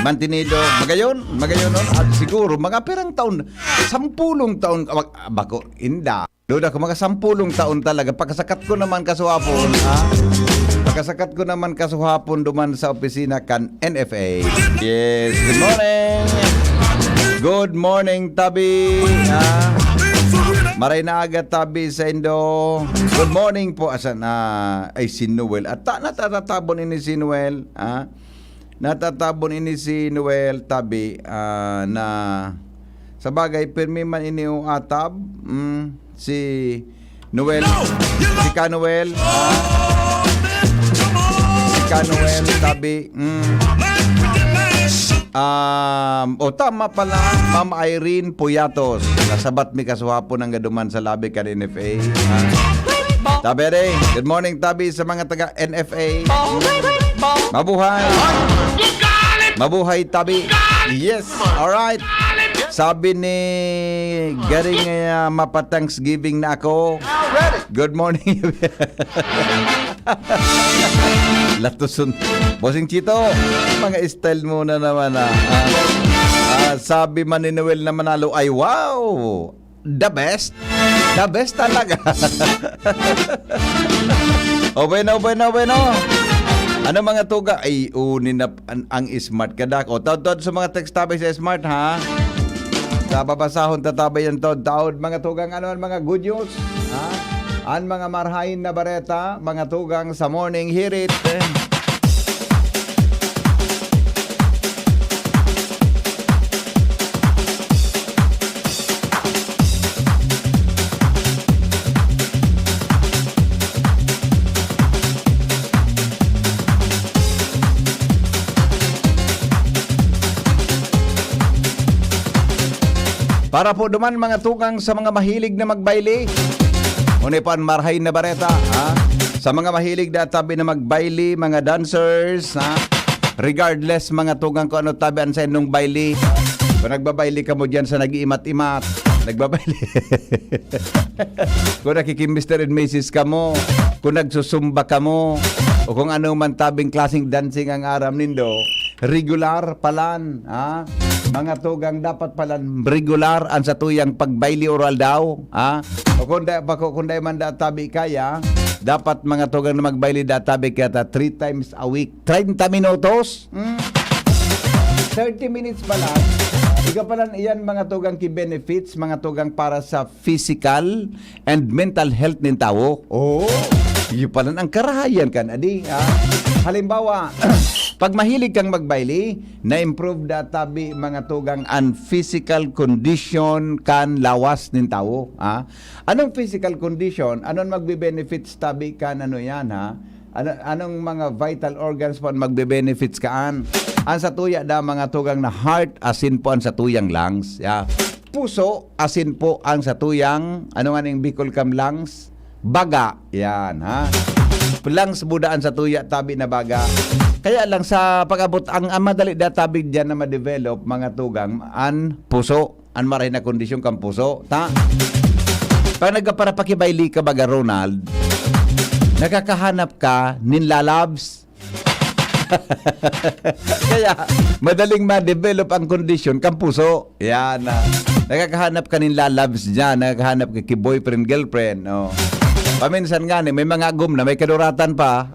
mantinido, magayon nun. At siguro, mga perang taon, 10 taon, bako, inda. Duda ko, mga 10 taon talaga. Pagkasakat ko naman kasuhapon, ha? Pagkasakat ko naman kasuhapon duman sa opisina kan NFA. Yes, good morning. Good morning, Tabi. Ha? Maray na agad, Tabi, sa Indo. Good morning po. Asan ay si Noel. At natatabon ini si Noel. Ha? Natatabon ini si Noel, Tabi, na sa bagay, pirmi man ini yung atab. Si Noel. Si Kanuel. Si Kanuel, Tabi. Tama pala, Ma'am Irene Puyatos. Nasabat mi kasuhapon ng gaduman sa labi ka NFA. Tabi rin. Good morning, Tabi, sa mga taga NFA. Mabuhay. Mabuhay, Tabi. Yes, alright. Sabi ni garing mapa-Thanksgiving na ako. Good morning. Latusun. Bossing Chito, mga style mo na naman. Sabi man ni Noel na manalo ay wow, the best. The best talaga. Bueno. Ano mga tuga? Ay, unin na ang smart kadak. O, taod sa mga text tabay sa smart, ha? Sa babasahon tatabay yan taod. Mga tugang ano ang mga good news, ha? Ang mga marhain na bareta, mga tugang sa morning hirit. Para po duman mga tukang sa mga mahilig na magbaili. Unipan marhay na bareta, ha? Sa mga mahilig na tabi na magbaili, mga dancers, ha? Regardless mga tukang kung ano tabian sa inyong baili. Kung nagbabaili ka mo dyan sa nag-iimat-imat, nagbabaili. Kung nakikim Mr. and Mrs. ka mo, kung nagsusumba ka mo, o kung ano man tabing klaseng dancing ang aram nindo, regular palan, ha? Mga tugang dapat palan regular ang sa tuyang pagbaili oral daw, ha? O kung day man da tabi kaya, dapat mga tugang na magbaili da tabi kaya 3 times a week, 30 minutos. 30 minutes pala. Ika palan iyan mga tugang ki benefits, mga tugang para sa physical and mental health nin tao. Oh, iyo palan ang karahayan kan adi, ha? Halimbawa, pag mahilig kang magbaili, na-improve databi mga tugang ang physical condition kan lawas nin tao. Ha? Anong physical condition? Anong magbe-benefits tabi kan ano yan, ha? Anong mga vital organs po ang magbe-benefits kaan? Ang sa tuya da mga tugang na heart, asin po ang sa tuyang lungs. Ya. Puso, asin po ang sa tuyang, ano nga ning Bicol Cam lungs? Baga. Yan, ha? Lungs budaan sa tuya tabi na baga. Kaya lang sa pag-abot ang madali da tabi diyan na ma-develop mga tugang an puso, an maray na kondisyon kang puso, ta. Pag nagpara pakibaili ka baga Ronald, nakakahanap ka nin lalabs. Kaya madaling ma-develop ang kondisyon kang puso. Yan. Nakakahanap ka nin lalabs diyan, nakakahanap ka ki boyfriend girlfriend, no. Paminsan nga may mga agom na may kaduratan pa.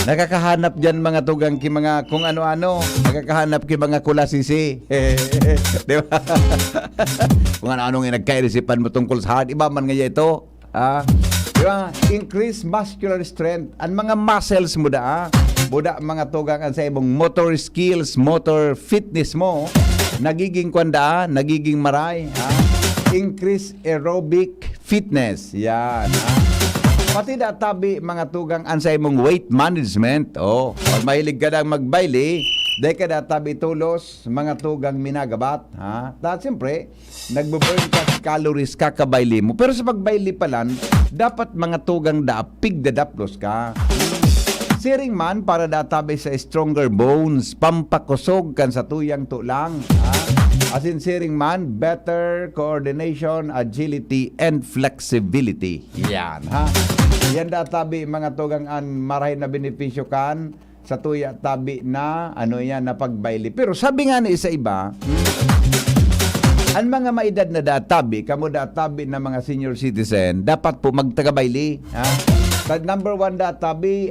Nakakahanap dyan mga tugang ki mga kung ano-ano. Nakakahanap ki mga kulasisi. Di ba? Kung ano-ano nga nagkairisipan mo tungkol sa heart. Iba man nga ito. Di ba? Increase muscular strength. Ang mga muscles mo da. Buda mga tugang ang sa ibong motor skills, motor fitness mo. Nagiging kwanda, nagiging maray. Increase aerobic fitness. Yan. Pati databi mga tugang ansay mong weight management. Oh, pag mahilig ka nang magbaili, dahil ka databi tulos, mga tugang minagabat. Ha? Dahil siyempre, nagbo-burn ka calories kakabaili mo. Pero sa pagbaili palan, dapat mga tugang daapig dadaplos ka. Siring man para databi sa stronger bones, pampakusog kan sa tuyang tulang. Ha? As in siring man, better coordination, agility, and flexibility. Yan, ha? Yan databi mga tugang an maray na benepisyo kan sa tuya tabi na ano yan na pagbayli. Pero sabi nga ni isa iba, ang mga maedad na databi, kamo databi na mga senior citizen, dapat po magtagabayli. Ha? Number 1 databi,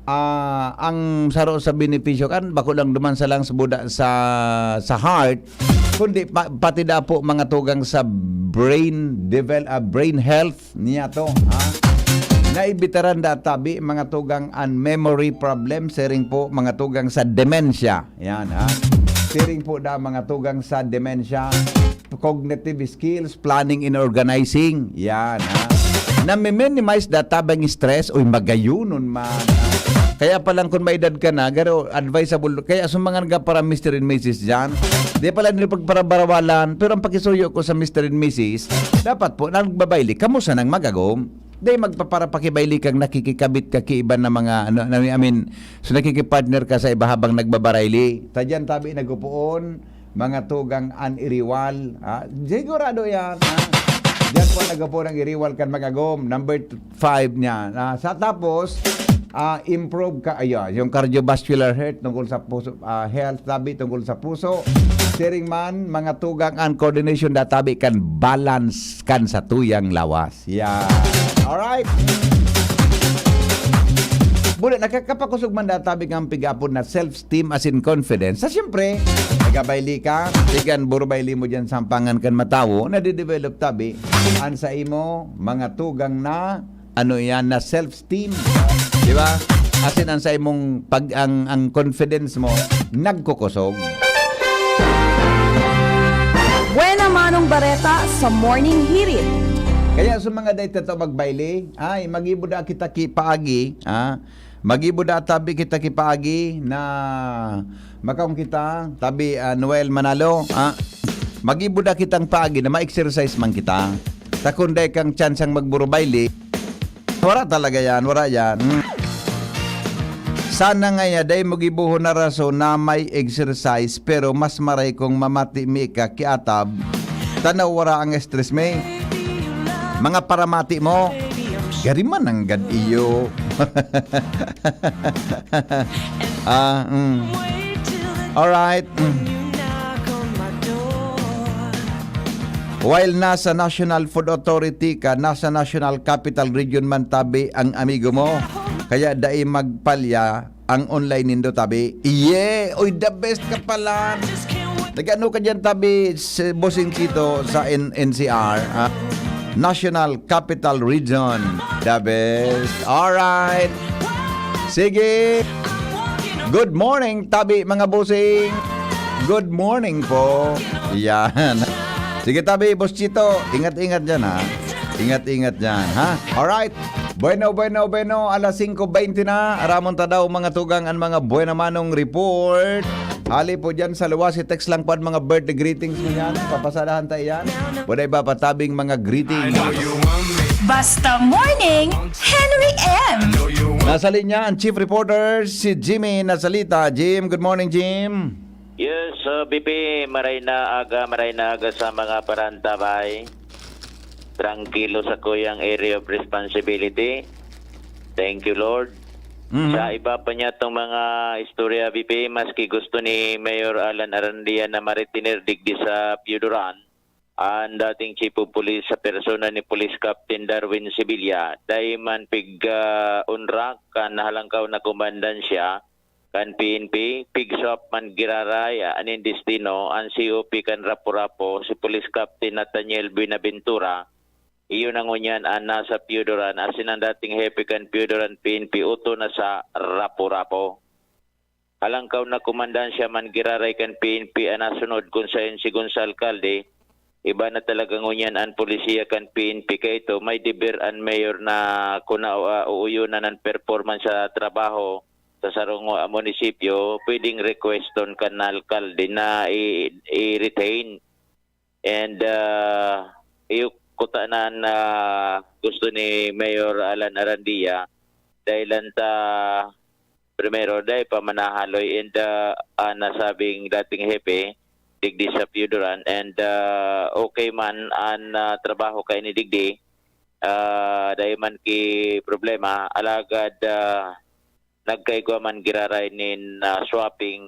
ang saro sa benepisyo kan bako lang duman sa lang sa buda sa heart, kundi pati da po mga tugang sa brain health niya to. Ha? Naibitaran databi mga tugang an memory problem, sering po mga tugang sa dementia. Yan ha. Sering po da mga tugang sa dementia, cognitive skills, planning and organizing. Yan ha. Na-minimize databang stress, oy magayunon man. Kaya palang kung may edad ka na, garo advisable, kaya sumangan ka para Mr. and Mrs. dyan. Di pala nila pagparabarawalan, pero ang pakisuyo ko sa Mr. and Mrs., dapat po, nagbabayli, kamusta nang magagom? Di magpaparapakibayli kang nakikikabit ka kiiban na mga, so nakikipartner ka sa iba habang nagbabarayli. Tadyan tabi nagupuon, mga tugang aniriwal. Sigurado yan. Diyan po nagapuon ang iriwal kan magagom. Number 5 niya. Sa tapos, improve ka, yung cardiovascular health tungkol sa puso, health tabi tungkol sa puso. Sharing man, mga tugang and coordination databi kan balance kan sa tuyang lawas. Yeah. Alright. Mula, nakakapakusog man databi ng pigapon na self-esteem as in confidence. Sa siyempre, nagabayli ka, tigan burubayli mo dyan sampangan kan matawo, nadidevelop tabi, an sa imo, mga tugang na, na self-esteem. Di ba? As in, an sa imong ang confidence mo, nagkukusog. Buena Manong Bareta sa Morning Hirit. Kaya sa mga day tato magbayli, magibuda kita kipaagi, magibuda tabi kita kipaagi na makaong kita, tabi Noel Manalo, magibuda kitang paagi na ma-exercise man kita. Takunday kang chance ang magburubayli, wala talaga yan, wala yan. Sana nga day magibuho na raso na may exercise pero mas maray kong mamati mi ka kiatab, tanaw wala ang stress may. Mga paramati mo, gari man ang gad iyo. Alright. While nasa National Food Authority ka, nasa National Capital Region man tabi ang amigo mo, kaya dai magpalya ang online nindo tabi. Oy, the best ka pala. Nagano ka dyan tabi, bossing Chito sa NCR, National Capital Region. The best. Alright. Sige. Good morning, tabi mga bossing. Good morning po. Yan. Sige tabi, Boss Chito. Ingat-ingat dyan ha. Ingat-ingat dyan ha. Alright. Bueno. Alas 5:20 na. Aramon ta daw mga tugang ang mga Buena Manong report. Hali po dyan sa luwas, text lang po ang mga birthday greetings mo yan. Papasadahan tayo yan. Wala iba patabing mga greetings. Basta Morning, Henry M. Nasa linya ang chief reporter, si Jimmy Nasalita. Jim, good morning, Jim. Yes, BP, maray na aga sa mga parantabay. Tranquilo sa kuyang area of responsibility. Thank you, Lord. Sa iba pa niya itong mga istorya, BP, maski gusto ni Mayor Alan Arandia na maritiner digdi sa Piuduran, ang dating Chief of Police sa persona ni Police Captain Darwin Sibilia, dahil man unrak kan halangkaw na kumandansya, kan PNP, pigswap man giraraya, anin destino, ang COP kan Rapo-Rapo, si Police Captain Nathaniel Buenaventura, iyon ang unyan nasa Piuduran, asin ang dating hepe kan Piuduran PNP, uto na sa Rapo-Rapo. Halangkaw na kumandansya man giraray kan PNP, nasunod kung sayon si Gonzal Calde, iba na talagang unyan ang polisiya kan PNP, kaya ito may deber ang mayor na kuna uuyunan ng performance sa trabaho sa sarong munisipyo, pwedeng requeston kan alkalde na i-retain. And iyukutanan na gusto ni Mayor Alan Arandia dahil ta primero dahil pa manahaloy and nasabing dating hepe digdi sa Piuduran and okay man ang trabaho kay ni digdi dahil man ki problema alagad nagkaigwa man giraray nin swapping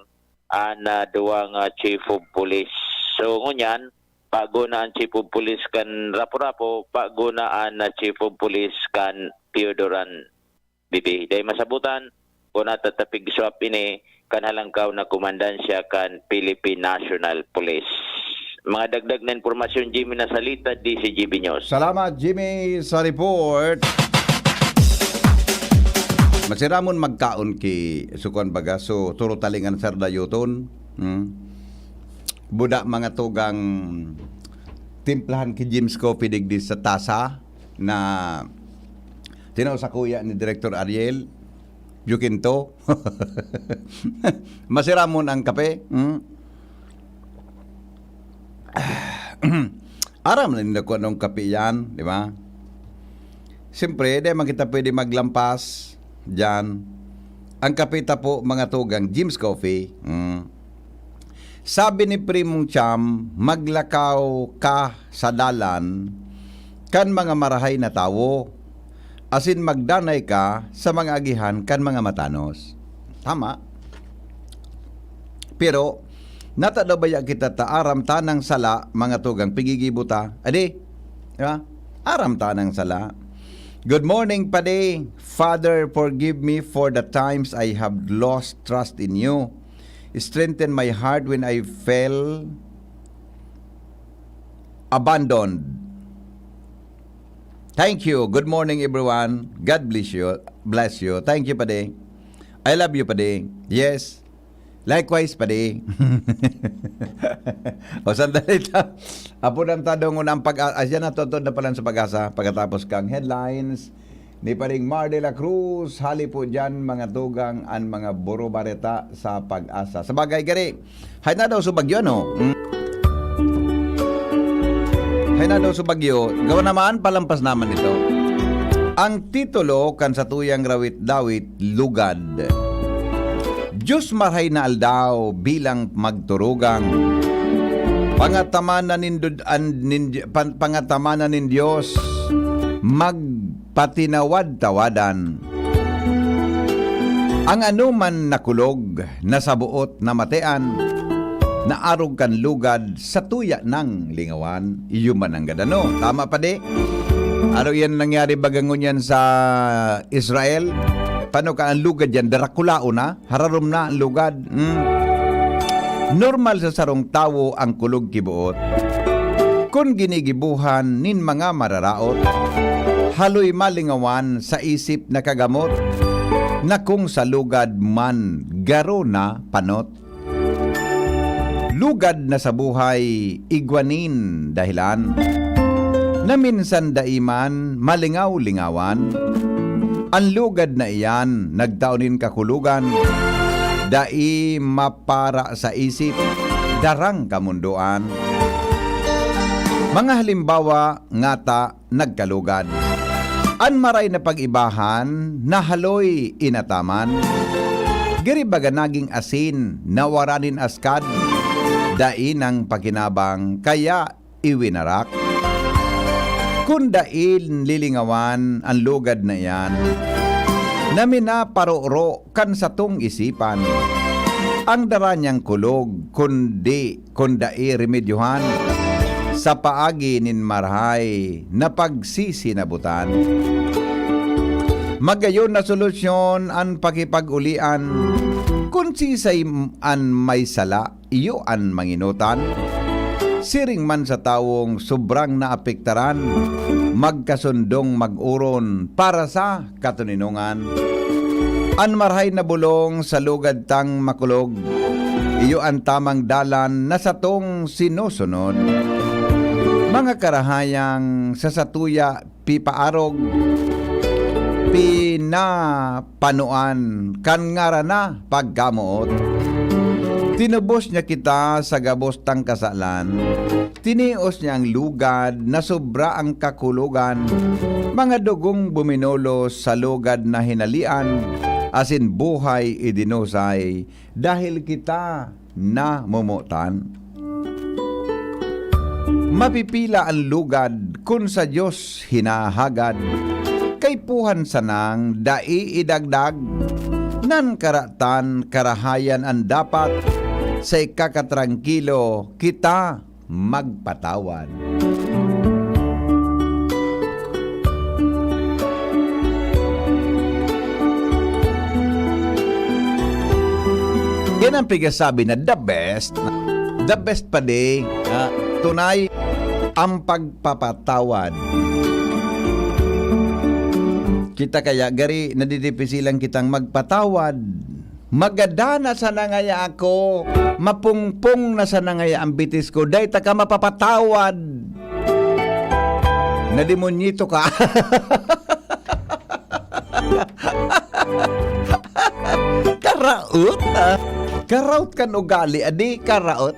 na duwang chief of police. So ngunyan, bago na ang chief of police kan Rapo-Rapo, bago na ang chief of police kan Piodoran Bibi. Dahil masabutan, kung natatapig swap ini, kan halangkaw na kumandansya kan Philippine National Police. Mga dagdag na informasyon, Jimmy Nasalita, DCGB News. Salamat, Jimmy, sa report. Masiramon magkaon ki sukuan baga, so turo talingan sir dayuton. Buda mga tugang timplahan ki James Coffee digdi sa tasa na tinaw sa kuya ni Director Ariel Yukinto. Masiramon ang kape. Aram na nila kung anong kape yan, di ba? Siyempre, di man kita pwede maglampas dyan. Ang kapita po, mga tugang, Jim's Coffee. Sabi ni Primong Cham, maglakaw ka sa dalan kan mga marahay na tao. Asin magdanay ka sa mga agihan kan mga matanos. Tama. Pero, natadabaya kita ta aram tanang sala, mga tugang, pigigibuta. Adi, di ba? Aram tanang sala. Good morning, Pade. Father, forgive me for the times I have lost trust in you. Strengthen my heart when I fell abandoned. Thank you. Good morning, everyone. God bless you. Bless you. Thank you, Pade. I love you, Pade. Yes. Likewise, Pade. O sandali ta. Apo ng tadong unang pag-asa na totoo na pala sa pag-asa pagkatapos kang headlines ni paring Mar de la Cruz. Hali po dyan mga tugang ang mga buro bareta sa pag-asa. Sa bagay gari, hay na daw sa bagyo, no? Hay na daw sa bagyo. Gawa naman, palampas naman ito. Ang titulo kan sa tuyang rawit-dawit, lugad. Diyos marhay na aldaw bilang magturugang. Pangatamanan nin Diyos magpatinawad-tawadan. Ang anuman nakulog na sa buot na matean na arog kan lugad sa tuya ng lingawan. Iyo man ang gadano. Tama pa di? Ano yan nangyari bagangon yan sa Israel? Paano ka ang lugad yan? Darakulao na? Hararom na ang lugad? Normal sa sarong tawo ang kulog kibuot. Kung ginigibuhan nin mga mararaot, haloy malingawan sa isip na kagamot, na kung sa lugad man garo na panot. Lugad na sa buhay igwanin dahilan, na minsan daiman malingaw-lingawan. Ang lugad na iyan, nagtaunin kakulugan, dai mapara sa isip, darang kamunduan. Mga halimbawa, ngata, nagkalugad. An maray na pag-ibahan, nahaloy inataman. Giribaga naging asin, nawaranin askad, dai ng pakinabang, kaya iwinarak. Kung dail lilingawan ang lugad na iyan, na minaparoro kan sa tung isipan, ang daranyang kulog, kundi kundai remedyohan, sa paagi nin marhay na pagsisinabutan. Magayon na solusyon ang pakipag-ulian, kung sisay an may sala, iyo an manginutan. Siring man sa tawong sobrang naapektaran, magkasundong mag-uron para sa katuninungan. An marhay na bulong sa lugad tang makulog, iyo ang tamang dalan na sa tong sinusunod. Mga karahayang sa satuya pipaarog, pinapanuan kan ngara na pagkamuot. Tinubos niya kita sa gabos tang kasalan. Tinios niya ang lugad na sobra ang kakulugan. Mga dugong buminulos sa lugad na hinalian, asin buhay idinusay dahil kita na mumutan. Mapipila ang lugad kung sa Diyos hinahagad. Kay puhan sanang dai idagdag, Nan karatan, karahayan ang dapat sa ikakatrangkilo kita magpatawad. Yan ang pigasabi na the best pa di, tunay ang pagpapatawad. Kita kaya gari nadidipisilan kitang magpatawad. Magadana sa nangaya ako, mapungpong na sa nangaya ang bitis ko, day ta ka mapapatawad. Nademonyito ka. Karaot, karaot kan ugali, adi karaot.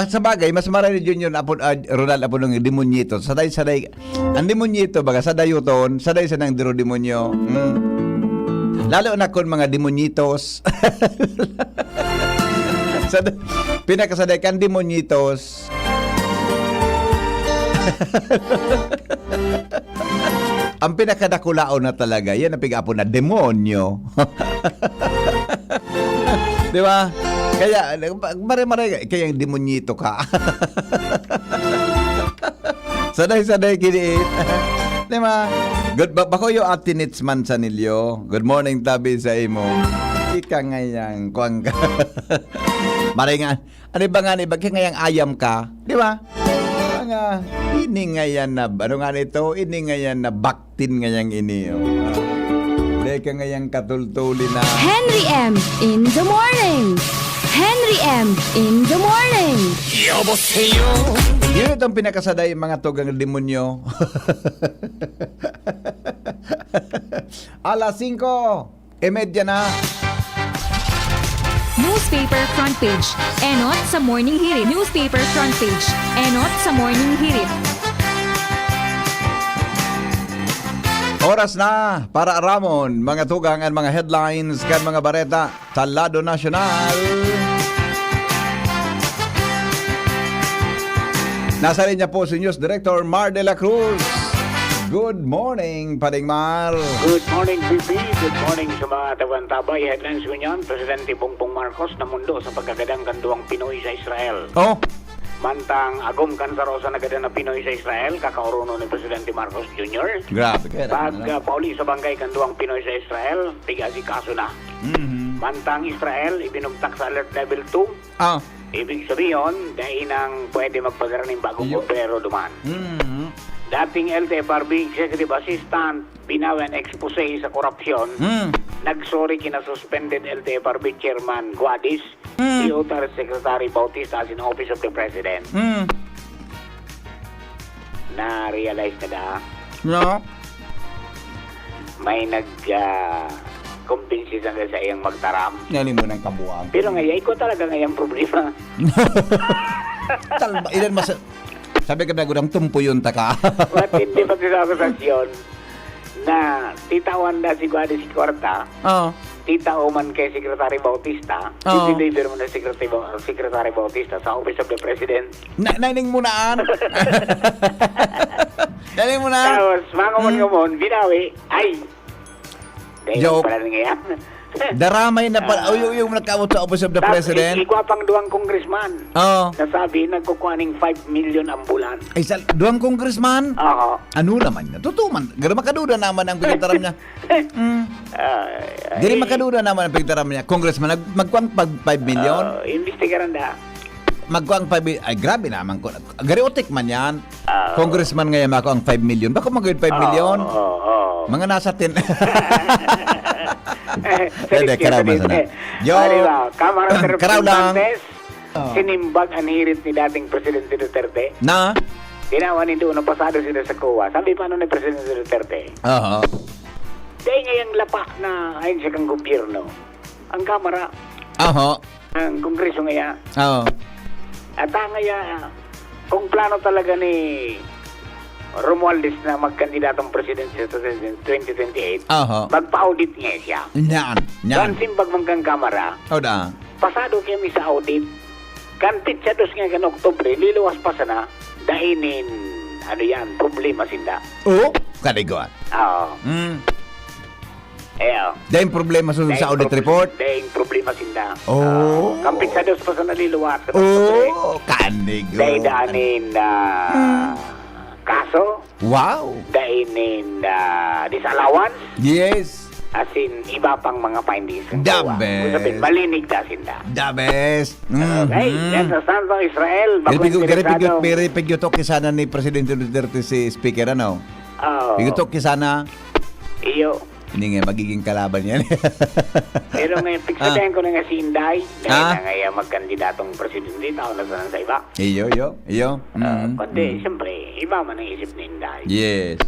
Sa bagay, mas marami yun apon, Ronald apon ng demonyito. Saday, ang demonyito baga, sadayuton, saday sa nang diro demonyo. Lalo na kon mga demonyitos. Pinakasaday kan demonyitos. Ang pinakadakulao na talaga, yan ang pig-apo na demonyo. Di ba? Kaya, mare-mare, kaya yung demonyito ka. Saday-saday kiniit. Di ba? Bako yung atinits man sa nilyo. Good morning, tabi sa imo. Ika ngayang kuwang ka. Maray nga, ano ba nga, kaya ngayang ayam ka? Di ba? Nga, ini ngayan na, ano nga nito? Ini ngayan na baktin ngayang ini. Deka ngayang katultuli na. Henry M. in the morning. Henry M. in the morning. Yun itong pinakasaday mga tugang demonyo. Alas 5:30 na. Newspaper front page. Enot sa Morning Hirit. Newspaper front page. Enot sa Morning Hirit. Oras na para aramon mga tugang at mga headlines kan mga bareta sa Lado Nasyonal. Nasa linya po si News Director Mar de la Cruz. Good morning, Paring Mar. Good morning, BP. Good morning sa mga tawan-tabay. Headlines ko niyan, Presidente Bongbong Marcos na mundo sa pagkagadang kanduang Pinoy sa Israel. Oh, Mantang agom kansarosa na gada na Pinoy sa Israel, kakauruno ni Presidente Marcos Jr. grabe kaya. Pag pauli sa bangkay kanduang Pinoy sa Israel, tigasi kaso na. Mantang Israel, ibinugtak sa alert level 2. Ah. Ibig sabihin, dahil nang pwede magpadala ng bagong gobyerno duman. Dating LTFRB Executive Assistant, binawan expose sa korupsyon, nagsorry kina suspended LTFRB Chairman Guadis, Under Secretary Bautista as in Office of the President. Na-realize na No. may nag-kumbinsi sa iyang magtaram. Yan mo ng kabuang. Pero ngayon, ikaw talaga ngayong problema. Talba, ilan mas... Sabi ka na gudang tumpo yun taka. Matindi pa sa akusasyon na titawan na si Guadis Corta, Oo. titao man kay Secretary Bautista, Oo. deliver mo na Secretary Bautista sa Office of the President. Naining mo naan. Naining mo na. Tapos, mga kumon, binawi, ay, dahil Joke. pala ngayon. Daramay na pala. Yung nagkaabot sa Office of the Tapos, President. igwapang duwang congressman. Oo. Nasabi, nagkukuhaning 5 million ang bulan. Ay, duwang congressman? Oo. Ano naman niya? Totoo man. Gari makaduda naman ang pagkitaram niya. Gari makaduda naman ang pagkitaram niya. Congressman, magkuang 5 million? Investigaran na. Magkuang 5 million. Ay, grabe naman ko. Gari otik man yan. Congressman ngayon ako ang 5 million. Baka mag-5 million? Oo. Mga nasa 10. Hindi, karaw na. Yo, Kamara de karaw lang. Representantes, sinimbag ang hirit ni dating Presidente Duterte. Na? Ginawa ni doon, pasado sila sa COA. Sabi paano ni Presidente Duterte? Oo. Dahil ngayang lapak na ayon sa kang gobyerno, ang Kamara, Oo. ang Kongreso ngaya, Oo. at ngaya, kung plano talaga ni Romualdez na magkandidatong presidente sa 2028, Oo. magpa-audit nga siya. Nyan. Kan Nyan. simbag mangkang Kamara, O da. pasado kami sa audit, kantit siya dos nga kan Oktubre, liluwas pa sana, dahinin, ano yan, problema sinda. Oo. Kaligot. Oo. Dahil problema sa audit report. Dahil problema sinda. Oh. Kampit sa dos pa sa naliluwat. Oh, kanig. Dahil daanin kaso. Wow. Dahil disallowance. Yes. As in, iba pang mga findings. The best. Sabihin, malinig na sinda. The best. Okay, yan sa Santo Israel. Pigutok kisana ni Presidente Duterte si Speaker, ano? Pigutok kisana. Iyo. Hindi nga magiging kalaban yan. Pero ngayon, piksahin ko na nga si Inday. Dahil na ngayon magkandidatong presidente. Tao na sa iba. Iyo. Kundi, siyempre, iba man ang isip ni Inday. Yes.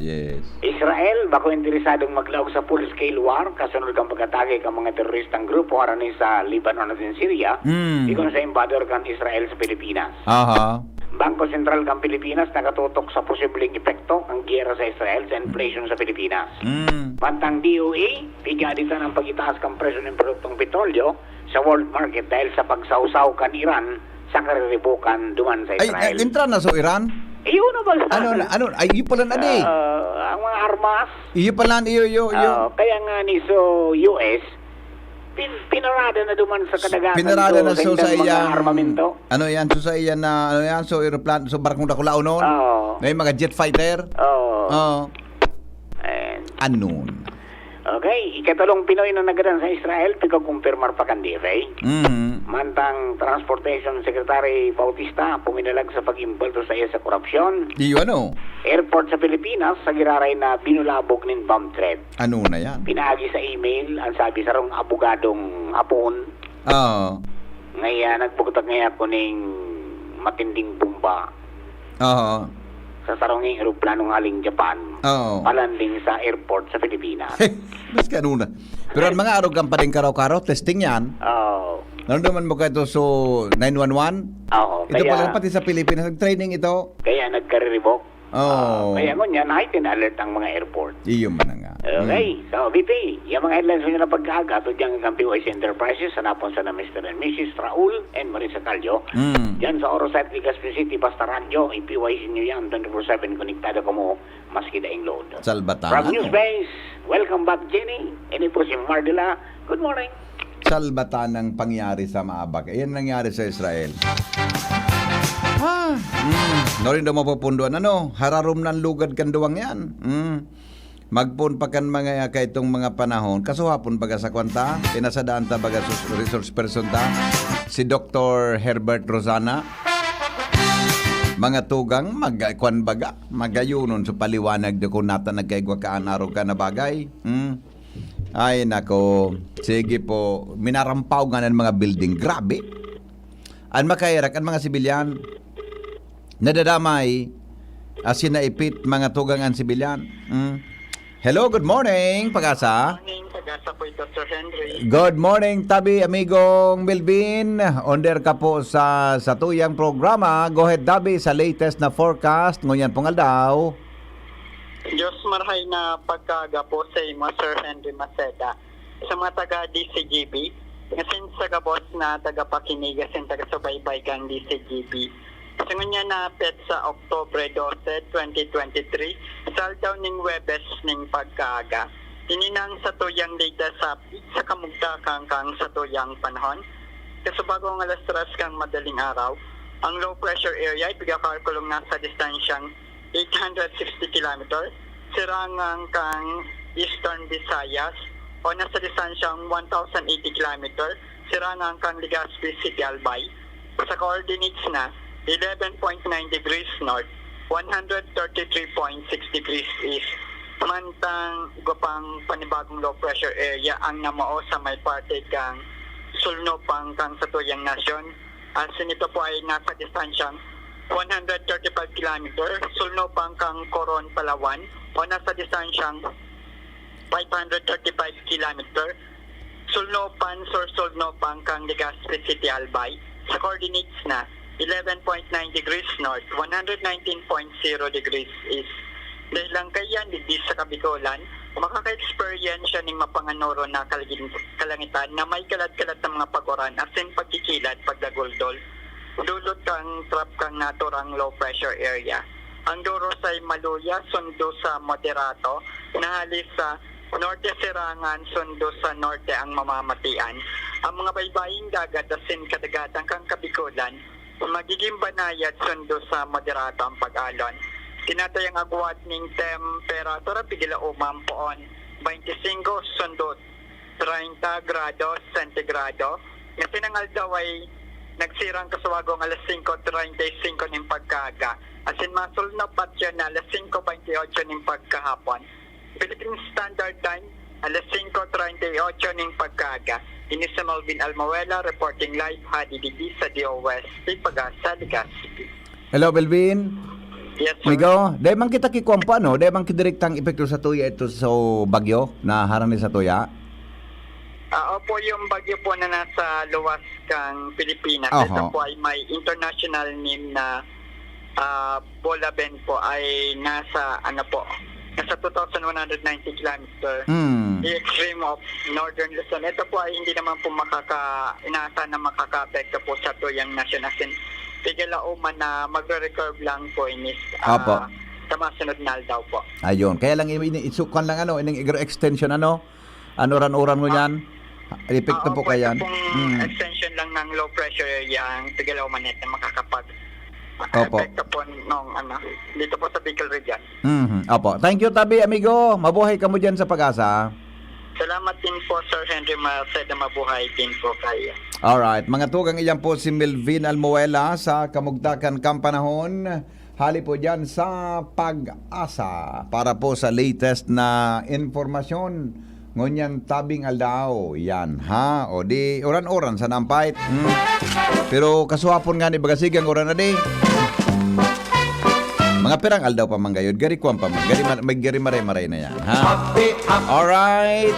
Israel, bako interesadong maglaog sa full-scale war, kasunod kang pagkatake ng mga teroristang grupo harani sa Lebanon at Syria, ikon sa invader kan Israel sa Pilipinas. Aha. Bangko Sentral kang Pilipinas nakatutok sa posibleng epekto ng giyera sa Israel sa inflation sa Pilipinas. Pantang DOE, pigaditan ang pagitaas kang presyo ng produktong petrolyo sa world market dahil sa pagsausaw kan Iran sa kariribukan duman sa Israel. Ay, entra na sa Iran? Iyo na ba? Ano? Ay, iyo pala na di. Ang mga armas. Iyo pala, iyo. Kaya nga ni so US, pinarada na duman sa kadagatan. Pinarada na so sa iyang armamento. Ano yan? So sa iyan na, ano yan? So aeroplano, so barkong dakulao noon? May mga jet fighter? Oo. Anon. Okay, ikatulong Pinoy na nagadan sa Israel, pagkakumpirmar pa kan DFA. Mantang Transportation Secretary Bautista, puminalag sa pag-imbulto sa iya sa korupsyon. Iyo ano? Airport sa Pilipinas, sa giraray na binulabog ng bomb threat. Ano na yan? Pinaagi sa email, ang sabi sa rong abogadong hapon. Ngayon, nagbuktak ngayon ko ng matinding bomba. Sa saronging aeroplanong haling Japan. Palanding sa airport sa Pilipinas. Mas kanuna. Pero ang mga arog pa din karaw-karaw, testing yan. Naman mo ka ito, so 911? Ito pala pati sa Pilipinas, nag-training ito. Kaya nagkariribok. Kaya ngunyan, heightened alert ang mga airport. Iyo man nga. Okay, so BP, yung mga headlines nyo na pagkaaga, ito dyan ang PYC Enterprises, hanapon sa na Mr. and Mrs. Raul and Marisa Calio. Dyan sa Orosite, Legazpi City, basta radyo, i-PYC nyo yan, 24/7, konektado ko mo, maski daing load. Salbatan. From Newsbase, welcome back Jenny, and po si Mardela, good morning. Salbatan ang pangyari sa Maabak. Ayan nangyari sa Israel. No rin daw mapupunduan. Hararom ng lugad kan duwang yan. Magpun pa kan mga kaitong mga panahon. Kasuhapon baga sa kwanta. Pinasadaan ta baga resource person ta. Si Dr. Herbert Rosana. Mga tugang magkwan baga. Magayunon sa paliwanag de kung nata nagkaigwa kaan araw ka na bagay. Ay nako. Sige po. Minarampaw nga ng mga building. Grabe. Ang makairak, ang mga sibilyan. Nadadamay. Asin na ipit mga tugang ang sibilyan. Hello, good morning, Pag-asa. Good morning, Pag-asa po ito, Sir Henry. Good morning, tabi, amigong Melvin. Onder ka po sa tuyang programa. Go ahead, tabi, sa latest na forecast. Ngunyan pong aldaw. Diyos marhay na pagkaga po sa imo, Sir Henry Maceda. Sa mga taga-DCGB, ngasin sa kabos na taga-pakinig, ngasin taga-subaybay kang DCGB. Sa nga na pet sa Oktobre 12, 2023, saldaw ning Webes ning pagkaaga. Ininang sa tuyang data sa kamugtakang kang sa tuyang panahon. Kasubagong alas 3 kang madaling araw, ang low pressure area ay pagkakalkulong nasa distansyang 860 km, sirangang kang Eastern Visayas o nasa distansyang 1,080 km, sirangang kang Legazpi City, Albay. Sa coordinates na 11.9 degrees north, 133.6 degrees east. Mantang gupang panibagong low pressure area ang namao sa may parte kang sulnopang kang sa tuyang nasyon. Asin ito po ay nasa distansyang 135 km, sulnopang kang Coron, Palawan o nasa distansyang 535 km, sulnopan sulnopang kang Legazpi City, Albay. Sa coordinates na 11.9 degrees north, 119.0 degrees east. Dahil lang kaya digdi sa Kabikolan, makaka-experience siya ng mapanganoro na kalangitan na may kalat-kalat ng mga pagoran asin pagkikilad, pagdaguldol. Dulot kang trap kang naturang low pressure area. Ang duro sa maluya, sundo sa moderato, nahalis sa Norte Sirangan, Sundo sa Norte ang mamamatian. Ang mga baybaying dagat, asin kadagatan kang Kabikulan, magiging banayad sundo sa moderato ang pag-alon. Tinatayang agwat ning temperatura pigila umampoon 25 sundo 30 grado sentigrado. Nga sinangal daw ay nagsirang kasawagong alas 5:35 ning pagkaga. Asin masul na patyo na alas 5:28 ning pagkahapon. Philippine Standard Time alas 5:38 ning pagkaga. Ini si Melvin Almoela reporting live HDDB sa DOST Pag-asa, Legazpi. Hello, Belvin. Yes, sir. Migo, dahil man kita kikwampa, no? Dahil man kidirektang epekto sa tuya ito sa bagyo na harang ni sa tuya. Opo, yung bagyo po na nasa luwas kang Pilipinas. Oho. Ito po ay may international name na Bolaben po ay nasa 2,190 kilometer. The extreme of northern Luzon. Ito po ay hindi naman po inaasahan na makaka-apekto po sa tuyang nasyon. Asin, tigilauman na magre-recurve lang po inis Opo. sa mga sunod na daw po. Ayun, kaya lang isukan lang ining extension ran-uran mo yan. Epekto po Opo, kaya. ito pong extension lang ng low pressure area ang tigilauman na makakapag Opo. epekto po nung dito po sa Bicol region. Opo. Thank you, Tabi, amigo. Mabuhay ka mo dyan sa Pag-asa. Salamat din po, Sir Henry Maceda. Mabuhay din po kayo. Alright, mga tugang iyan po si Melvin Almoela sa Kamugtakan Kampanahon. Hali po dyan sa Pag-asa para po sa latest na informasyon. Ngunyan tabing aldaw. Yan, ha? O di, oran-oran sa nampait. Pero kasuhapon nga ni Bagasigang oran na di. Mga perang aldaw pa manggayod, gari kuwan pa man. Gari maray-maray na yan, ha? Alright.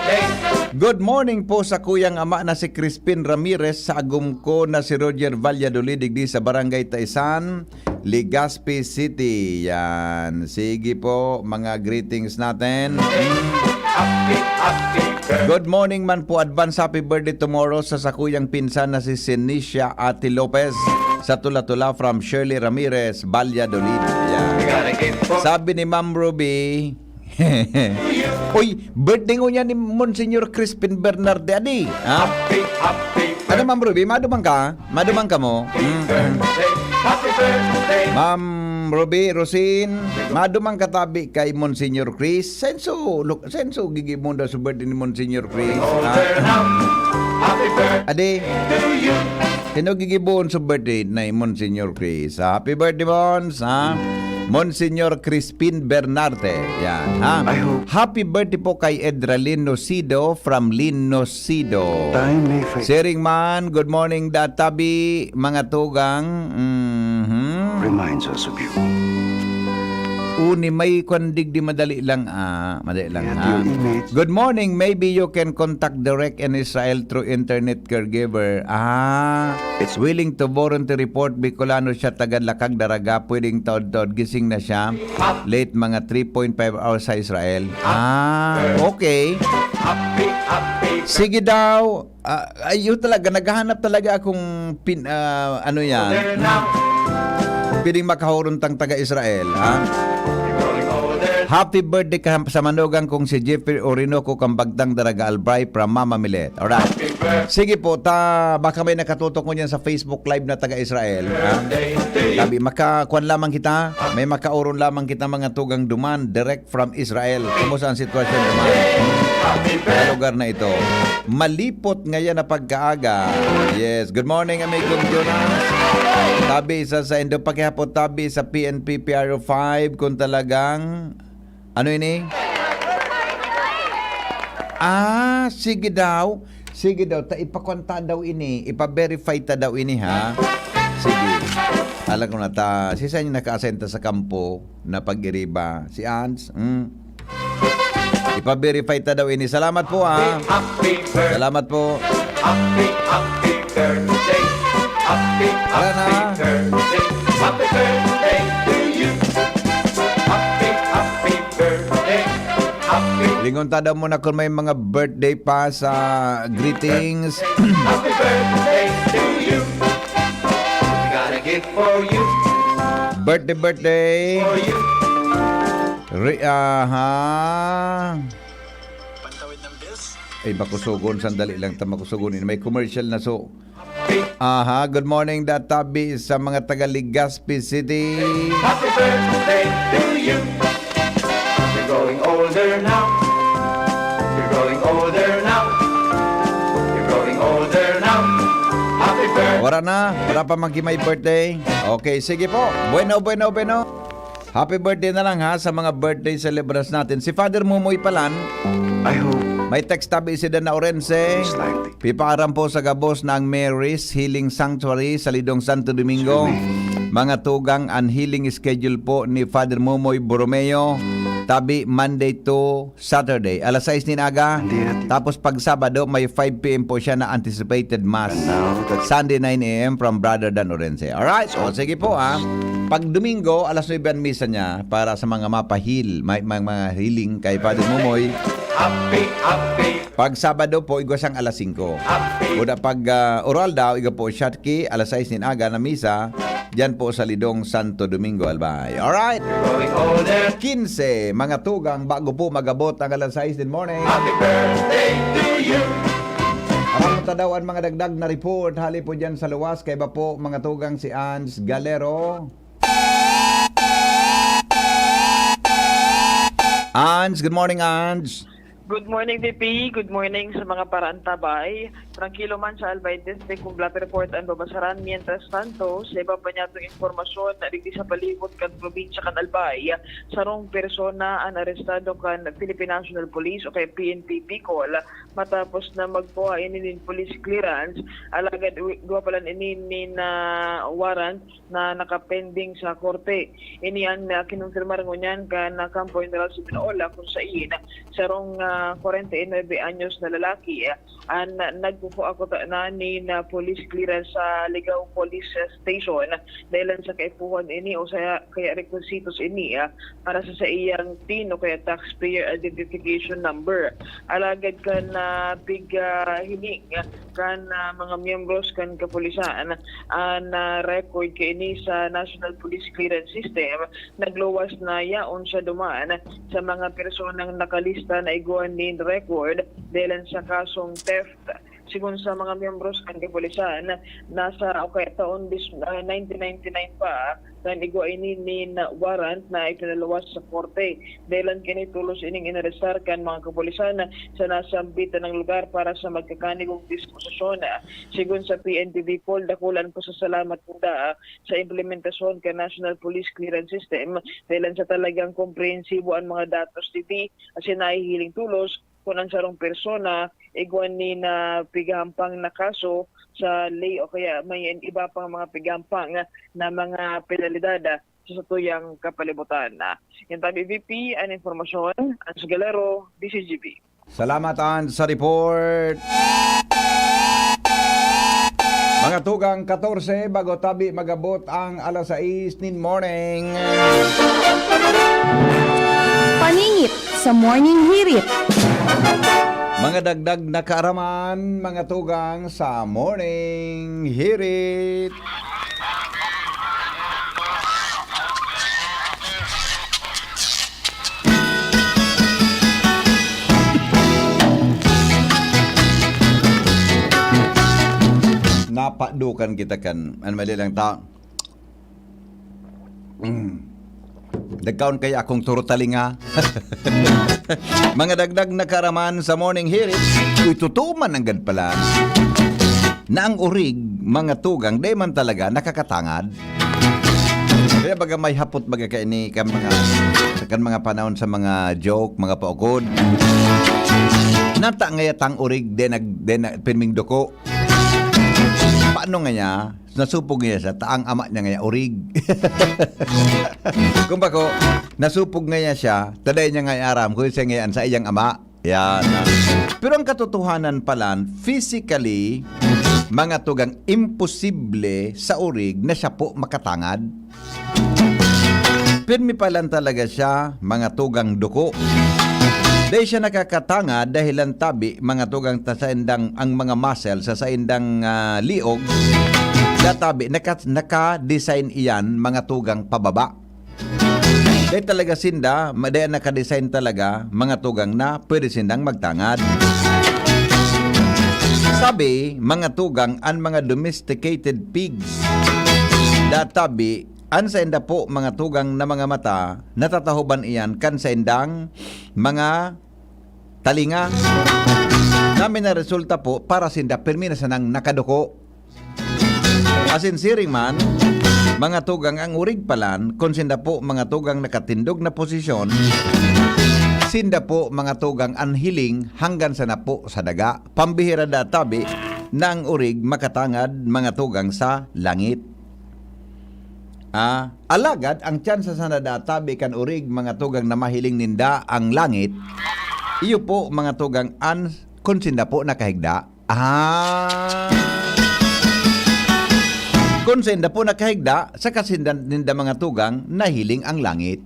Good morning po sa kuyang ama na si Crispin Ramirez, sa agum ko na si Roger Valladolid, digdi sa Barangay Taisan, Legazpi City. Yan. Sige po, mga greetings natin. Good morning man po, advance happy birthday tomorrow sa sakuyang pinsan na si Senicia Ati Lopez sa Tula-Tula from Shirley Ramirez, Valladolid. Yan. Sabi ni Ma'am Ruby, uy, birthday ko niya ni Monsignor Crispin Bernarde Adi. Ha? Ano, Ma'am Ruby, madumang ka? Madumang ka mo? Ma'am Ruby, Rosin, madumang katabi kay Monsignor Chris. Senso gigimunda sa birthday ni Monsignor Chris. Adi, sino gigibon sa birthday na Monsignor Chris? Happy birthday, Mons, ha? Monsignor Crispin Bernarte. Yan, ha? Happy birthday po kay Edralin Nocido from Linocido. Sharing man, good morning, Databi, mga tugang. Reminds us of you. Uni may kwandig di madali lang madali lang Good morning, maybe you can contact direct in Israel through internet caregiver. It's willing to volunteer report Bicolano siya taga-Lakag Daraga, pwedeng taod-taod gising na siya. Late mga 3.5 hours sa Israel. Okay. Sige daw. Ayun talaga, naghahanap talaga akong pwedeng makahuruntang taga-Israel, ha? Happy birthday ka sa manugang kong si Jeffrey Orinoco Kambagtang Daraga Albray from Mama Milet. Alright. Sige po, baka may nakatutok mo yan sa Facebook Live na taga-Israel. Sabi, makakuan lamang kita, may makauron lamang kita mga tugang duman direct from Israel. Kumusta ang sitwasyon duman? Sa lugar na ito. Malipot ngayon na pagkaaga. Yes. Good morning, amigong Jonas. Tabi sa Indo Pakihapot, tabi sa PNP PRO 5 kung talagang ini? Sige daw. Ipakwanta daw ini. Ipa-verify ta daw ini, ha? Sige. Alam ko na ta. Si saan yung naka-asenta sa kampo na pag-iriba? Si Ans? Ipa-verify ta daw ini. Salamat po, ha? Salamat po. Happy birthday. Happy birthday. Happy birthday to you. Happy birthday. Lingon tada mo na kung may mga birthday pa sa greetings. Happy birthday to you. We got a gift for you. Birthday. For you. Ay, makusugon. Sandali lang ta makusugonin. May commercial na so. Aha, good morning Databi sa mga taga Legazpi City. Happy birthday to you. You're growing older now. You're growing older now. You're growing older now. Happy birthday. Wala na, para pa may birthday. Okay, sige po. Bueno. Happy birthday na lang ha sa mga birthday celebrants natin. Si Father Mumoy Palan. I hope May text tabi si Dana Orense. Pipaaram po sa gabos ng Mary's Healing Sanctuary sa Lidong Santo Domingo. Mga tugang and healing schedule po ni Father Mumoy Borromeo. Tabi Monday to Saturday. Alas 6 ninaga. Tapos pag Sabado may 5 p.m. po siya na anticipated mass. Sunday 9 a.m. from Brother Dan Orense. Alright, so sige po ha. Pag Domingo, alas 9 ang misa niya para sa mga mapahil, may mga healing kay Father Mumoy. Pag Sabado po, igwa siyang alas 5. Uda pag oral daw, igwa po Shatki, alas 6 ninaga na misa. Diyan po sa Lidong Santo Domingo, Albay. Alright. 15, mga tugang, bago po magabot ang alas 6 din morning. Happy birthday to you. Alam mo daw ang mga dagdag na report. Hali po dyan sa luwas. Kaya ba po mga tugang si Ans Galero. Ans, good morning Ans. Good morning, VP. Good morning sa mga parantabay. Tranquilo man sa Albay District kung Blatter Report ang babasaran. Mientras tanto, sa iba pa niya itong informasyon na digdi sa palibot kan probinsya kan Albay, sarong persona ang arestado kan Philippine National Police o kay PNP Bicol matapos na magkuha ini police clearance. Alagad duwa pala ini na warrant na nakapending sa korte. Ini ang kinumpirmar ngunyan kan Campo General sa Pinola kung sa iyin sarong 49 anyos na lalaki ang nagpupo ako na police clearance sa Ligaw Police Station dahil sa kaipuhan ini o sa kaya requisitos ini para sa iyang TIN o kaya taxpayer identification number. Alagad kan big hiling kan mga miyembros kan kapulisan ang record kay ini sa National Police Clearance System nagluwas na yaon sa dumaan sa mga personang nakalista na iguan din record dahil sa kasong theft. Sigun sa mga miyembros kan kapulisan, nasa taon 1999 pa, kan igwa ini na warrant na ipinaluwas sa korte. Dahil kini tulos ining inarestar kan mga kapulisan sa nasambitan ng lugar para sa magkakanigong disposisyon. Sigun sa PNP Bicol, dakulan po sa salamat punda sa implementasyon kan National Police Clearance System dahil sa talagang komprehensibo ang mga datos TV kasi nahihiling tulos kung ang sarong persona iguan ni na pigahampang na kaso sa lay o kaya may iba pang mga pigahampang na mga penalidad sa tuyang kapalibutan. Yan tabi VP, ang informasyon, Ans Galero, DCGB. Salamat Ans sa report. Mga tugang 14 bago tabi magabot ang alas 6 nin morning. Paningit sa Morning Hirit. Mga dagdag na kaaraman, mga tugang sa Morning Hirit. Napadukan kita kan, ano mali lang ta. Nagkaon kaya akong turutalinga. Mga dagdag na karaman sa Morning Hirit. Totoo man ang pala na ang urig, mga tugang, di man talaga nakakatangad. Kaya baga may hapot baga kaini kan mga panahon sa mga joke, mga paugod. Nata ngayatang urig, di pinming duko. Paano nga niya? Nasupog niya sa taang ama niya nga urig. Kung bako, nasupog nga niya siya, taday niya nga aram kung siya ngayon sa iyang ama. Yan. Pero ang katotohanan pala, physically, mga tugang imposible sa urig na siya po makatangad. Pirmi pala talaga siya, mga tugang duko. Dahil siya nakakatangad dahil ang tabi, mga tugang tasaindang ang mga muscle sa saindang liog, databi, naka-design iyan mga tugang pababa. Dahil talaga sinda, dahil naka-design talaga mga tugang na pwede sindang magtangad. Sabi, mga tugang ang mga domesticated pigs. Databi, an sa enda po mga tugang na mga mata, natatahuban iyan kan sa endang mga talinga. Namin na resulta po para sinda permina sa nang nakaduko. Asin siring man, mga tugang ang urig palan, kung sinda po mga tugang nakatindog na posisyon, sinda po mga tugang anhiling hanggang sa napo sa daga. Pambihira databi na ang urig makatangad mga tugang sa langit. Alagad ang tsansa sa nadatabi kan urig mga tugang na mahiling ninda ang langit, iyo po mga tugang an kung sinda po nakahigda. Kung sinda po nakahigda, sa kasindan ninda mga tugang nahiling ang langit.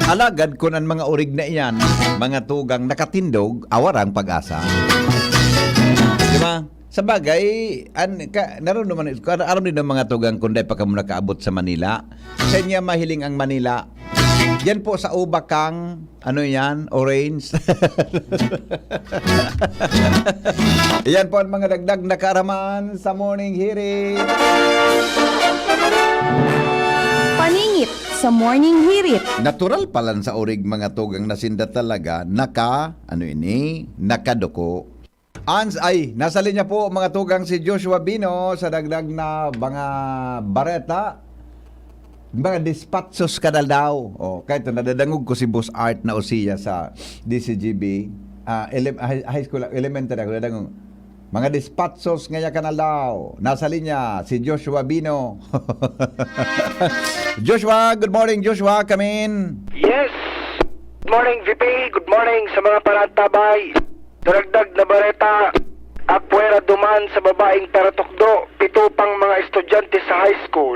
Alagad kung ang mga urig na iyan, mga tugang nakatindog, awarang pag-asa. Diba? Sa bagay, naroon naman, alam din ng mga tugang kung dahil pa ka mo nakaabot sa Manila. Sa inyo mahiling ang Manila. Yan po sa ubakang, ano yan, orange. Yan po ang mga dagdag na kaaraman sa morning hearing. Paningit sa morning hirit. Natural palan sa orig mga tugang na sinda talaga nakaduko. Nasa linya po mga tugang si Joshua Bino sa dagdag na mga bareta, mga dispatsos kadal daw. Kahit nadadangog ko si Boss Art na usiya sa DCGB, high school, elementary ako, nadadangog. Mga dispatsos ngaya kanal daw. Nasa linya si Joshua Bino. Joshua, good morning Joshua, come in. Yes. Good morning VP, good morning sa mga parantabay. Daragdag na bareta, apwera duman sa babaeng paratokdo, 7 pang mga estudyante sa high school.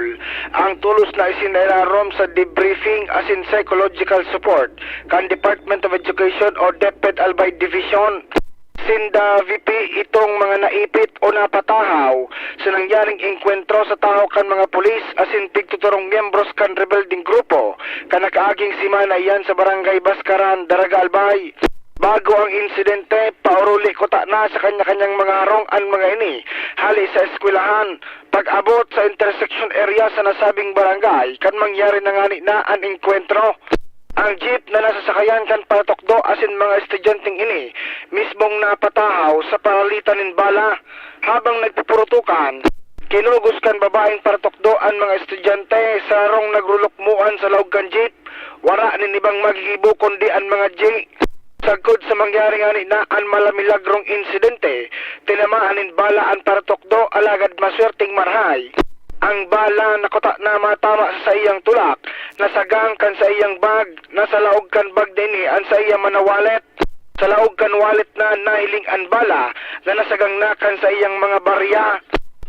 Ang tulos na isinararom sa debriefing as in psychological support kan Department of Education or DepEd Albay Division. Sinda VP itong mga naipit o napatahaw sa nangyaring engkwentro sa tao kan mga pulis asin pigtuturong miyembros kan rebelding grupo kan nakaaging simana yan sa barangay Baskaran, Daraga Albay. Bago ang insidente, pauruli ko na sa kanya-kanyang mga harong ang mga ini hali sa eskwelahan. Pag-abot sa intersection area sa nasabing barangay kan mangyari na ngani na ang engkwentro. Ang jeep na nasasakayan kan paratokdo asin mga estudyanteng ini mismong napatahaw sa paralitan ng bala. Habang nagpupurutukan, kinugos kan babaeng paratokdo ang mga estudyante sa rong nagrulukmuan sa lawag kan jeep. Wara nin ibang magigibo kundi ang mga jeep. Sagkod sa mangyari na ang malamilagrong insidente, tinamaan nin bala ang paratokdo alagad maswerteng marhay. Ang bala nakota na matama sa iyang tulak, nasagang kan sa iyang bag, nasa laog kan bag din ang sa iyang manawalet. Sa laog kan wallet na nahiling ang bala, na nasagang na kan sa iyang mga barya.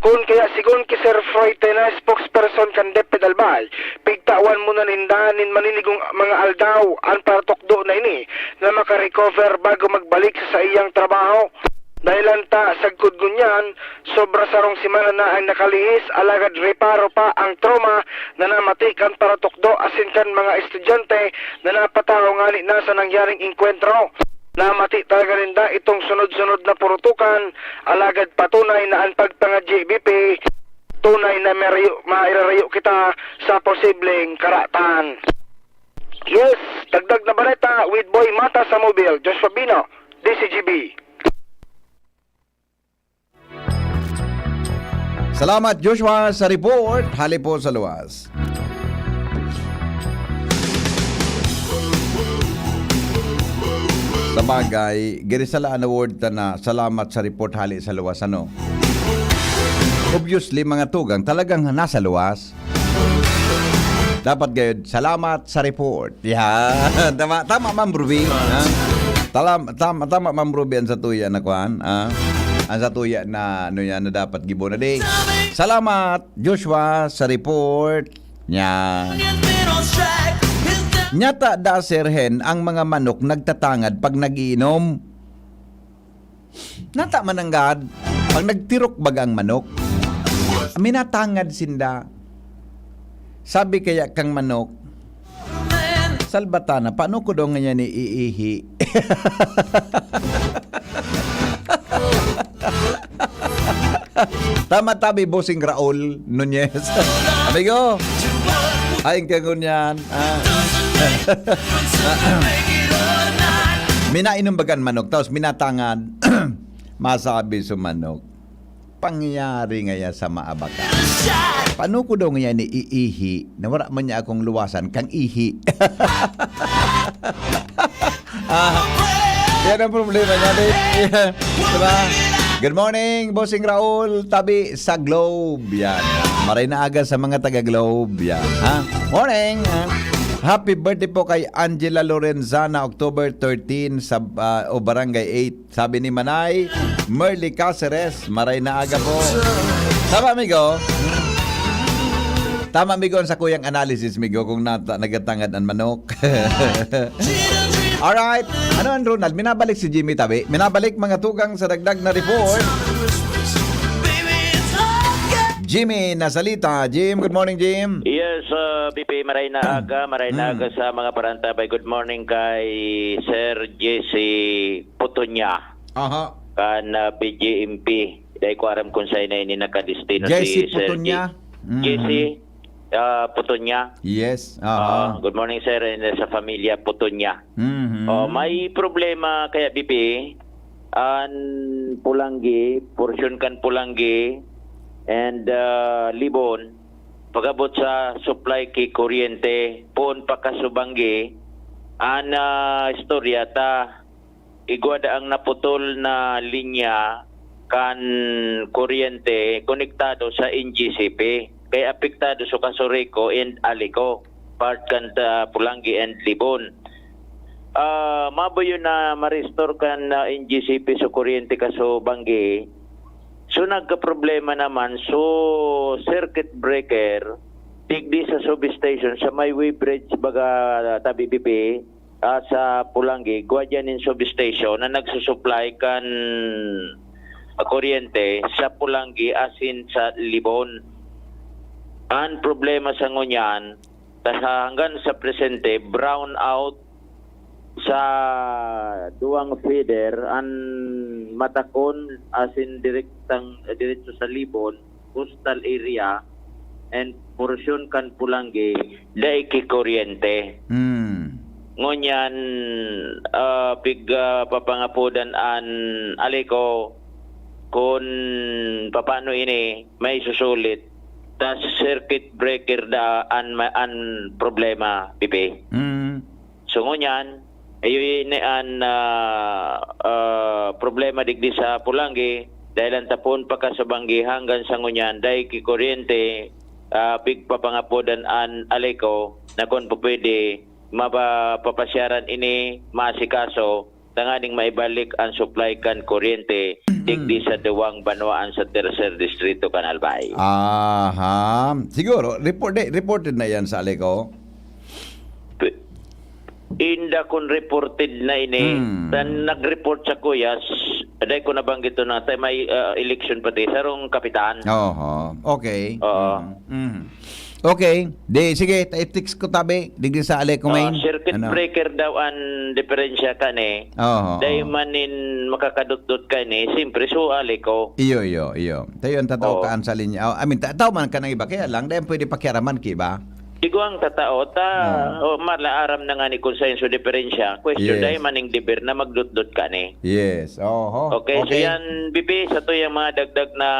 Kung kaya sigun ki Sir Froite na spokesperson kan DepEd Albay, pigtawan mo na nindanin maninigong mga aldaw ang paratokdo na ini na makarecover bago magbalik sa iyang trabaho. Dahil anta sagkod gunyan, sobra sarong simana na ang nakalihis, alagad reparo pa ang trauma na namati kan paratokdo asin kan mga estudyante na napataho ngani na sa nangyaring enkwentro. Namati talaga rinda itong sunod-sunod na purutukan, alagad patunay na ang pagpanga JBP, tunay na mairarayo kita sa posibleng karatan. Yes, dagdag na baleta with Boy Mata sa Mobile, Joshua Bino, DCGB. Salamat Joshua sa report. Hali po sa luwas. Sa bagay, Girisalaan Award na salamat sa report hali sa luwas. Obviously mga tugang talagang nasa luwas. Dapat gayud, salamat sa report. Yeah. Tama Ma'am Ruby. Tama Ma'am Ruby ang sa tuya na kuhan. Ang sa tuya na na dapat gibo na day. Salamat Joshua sa report niya. Nyata daserhen ang mga manok nagtatangad pag nagiinom. Nata mananggad pag nagtirok bagang manok. Minatangad sinda. Sabi kaya kang manok, Salbatana, paano ko daw nga ni iihi? Tama tabi Bossing Raul Nunez. Amigo. Aing kagunyan. Minainom bagan manok tapos minatangan. Masabi sa manok. Pangyayari ngaya sa maabaka. Paano ko daw ngayon ni iihi? Nawara man niya akong luwasan kang ihi. Yan ang problema niya. Diba? Good morning, Bossing Raul. Tabi sa Globe. Yan. Maray na aga sa mga taga-Globe. Yan. Ha? Morning. Happy birthday po kay Angela Lorenzana, October 13 sa o Barangay 8. Sabi ni Manay, Merly Caceres, maray na aga po. Tama, amigo? Tama, amigo, sa kuyang analysis, amigo, kung nagatangad ang manok. Alright. Ano ang Ronald? Minabalik si Jimmy Tabi. Minabalik mga tugang sa dagdag na report. Jimmy Nasalita. Jim, good morning, Jim. Yes, BP, maray na aga sa mga parantabay. Good morning kay Sir Jesse Putonya. Aha. Kan PGMP. Dahil ko aram kung sa'yo na ini nakadistino Jesse si Sir Putonya. Jesse Putonya. Yes. Good morning, sir, and sa pamilya Putonya. May problema kaya BP an Pulangi, portion kan Pulangi and Libon pagabot sa supply kay kuryente pon pakasubanggi an istorya ta igwada ang naputol na linya kan kuryente konektado sa NGCP kay apektado sa Kasoreko and Alico part kan Pulangi and Libon. Mabayo na ma-restore kan NGCP sa kuryente kasubanggi. So nagka-problema naman, so circuit breaker, digdi sa substation, sa may way bridge baga tabi BP, sa Pulangi, guwadyan in substation na nagsusupply kan kuryente sa Pulangi asin sa Libon. Ang problema sa ngunyan, hanggang sa presente, brown out sa duwang feeder an matakon asin diretso sa Libon coastal area and portion kan Pulangi daiki kuryente. Ngunyan papangapodan an Alico kung papano ini may susulit tas circuit breaker da an problema pipi. So ngunyan ayun an problema digdi sa Pulangi dahil ang tapon pagkasabanggi hanggang sa ngunyan dahil kikuryente big papangapodan an Alico na kung pwede mapapasyaran ini maasikaso tanganing maibalik ang supply kan kuryente digdi sa duwang banwaan sa tercer distrito kan Albay. Aha. Siguro reported na yan sa Alico. Inda kun reported na ini dan nag-report sa Kuyas aday ko nabanggit to na may election pati sarong kapitan. Okay. Okay. Sige, i-fix ko tabi digdi sa Alico main. Circuit breaker daw ang diferensya kani. Dahil manin makakadot-dot kani, simpre so Alico. Iyo. Tayo ang tatao kaan sa linya. I mean, tatao man ka ng iba kaya lang dahil pwede pakiaraman ki ba? Iguang tatao malaaram na nga ni konsenso diferensya. Question dahil maning deber na magdot-dot ka ni. Yes. Okay, so yan, BP, sa to yung mga dagdag na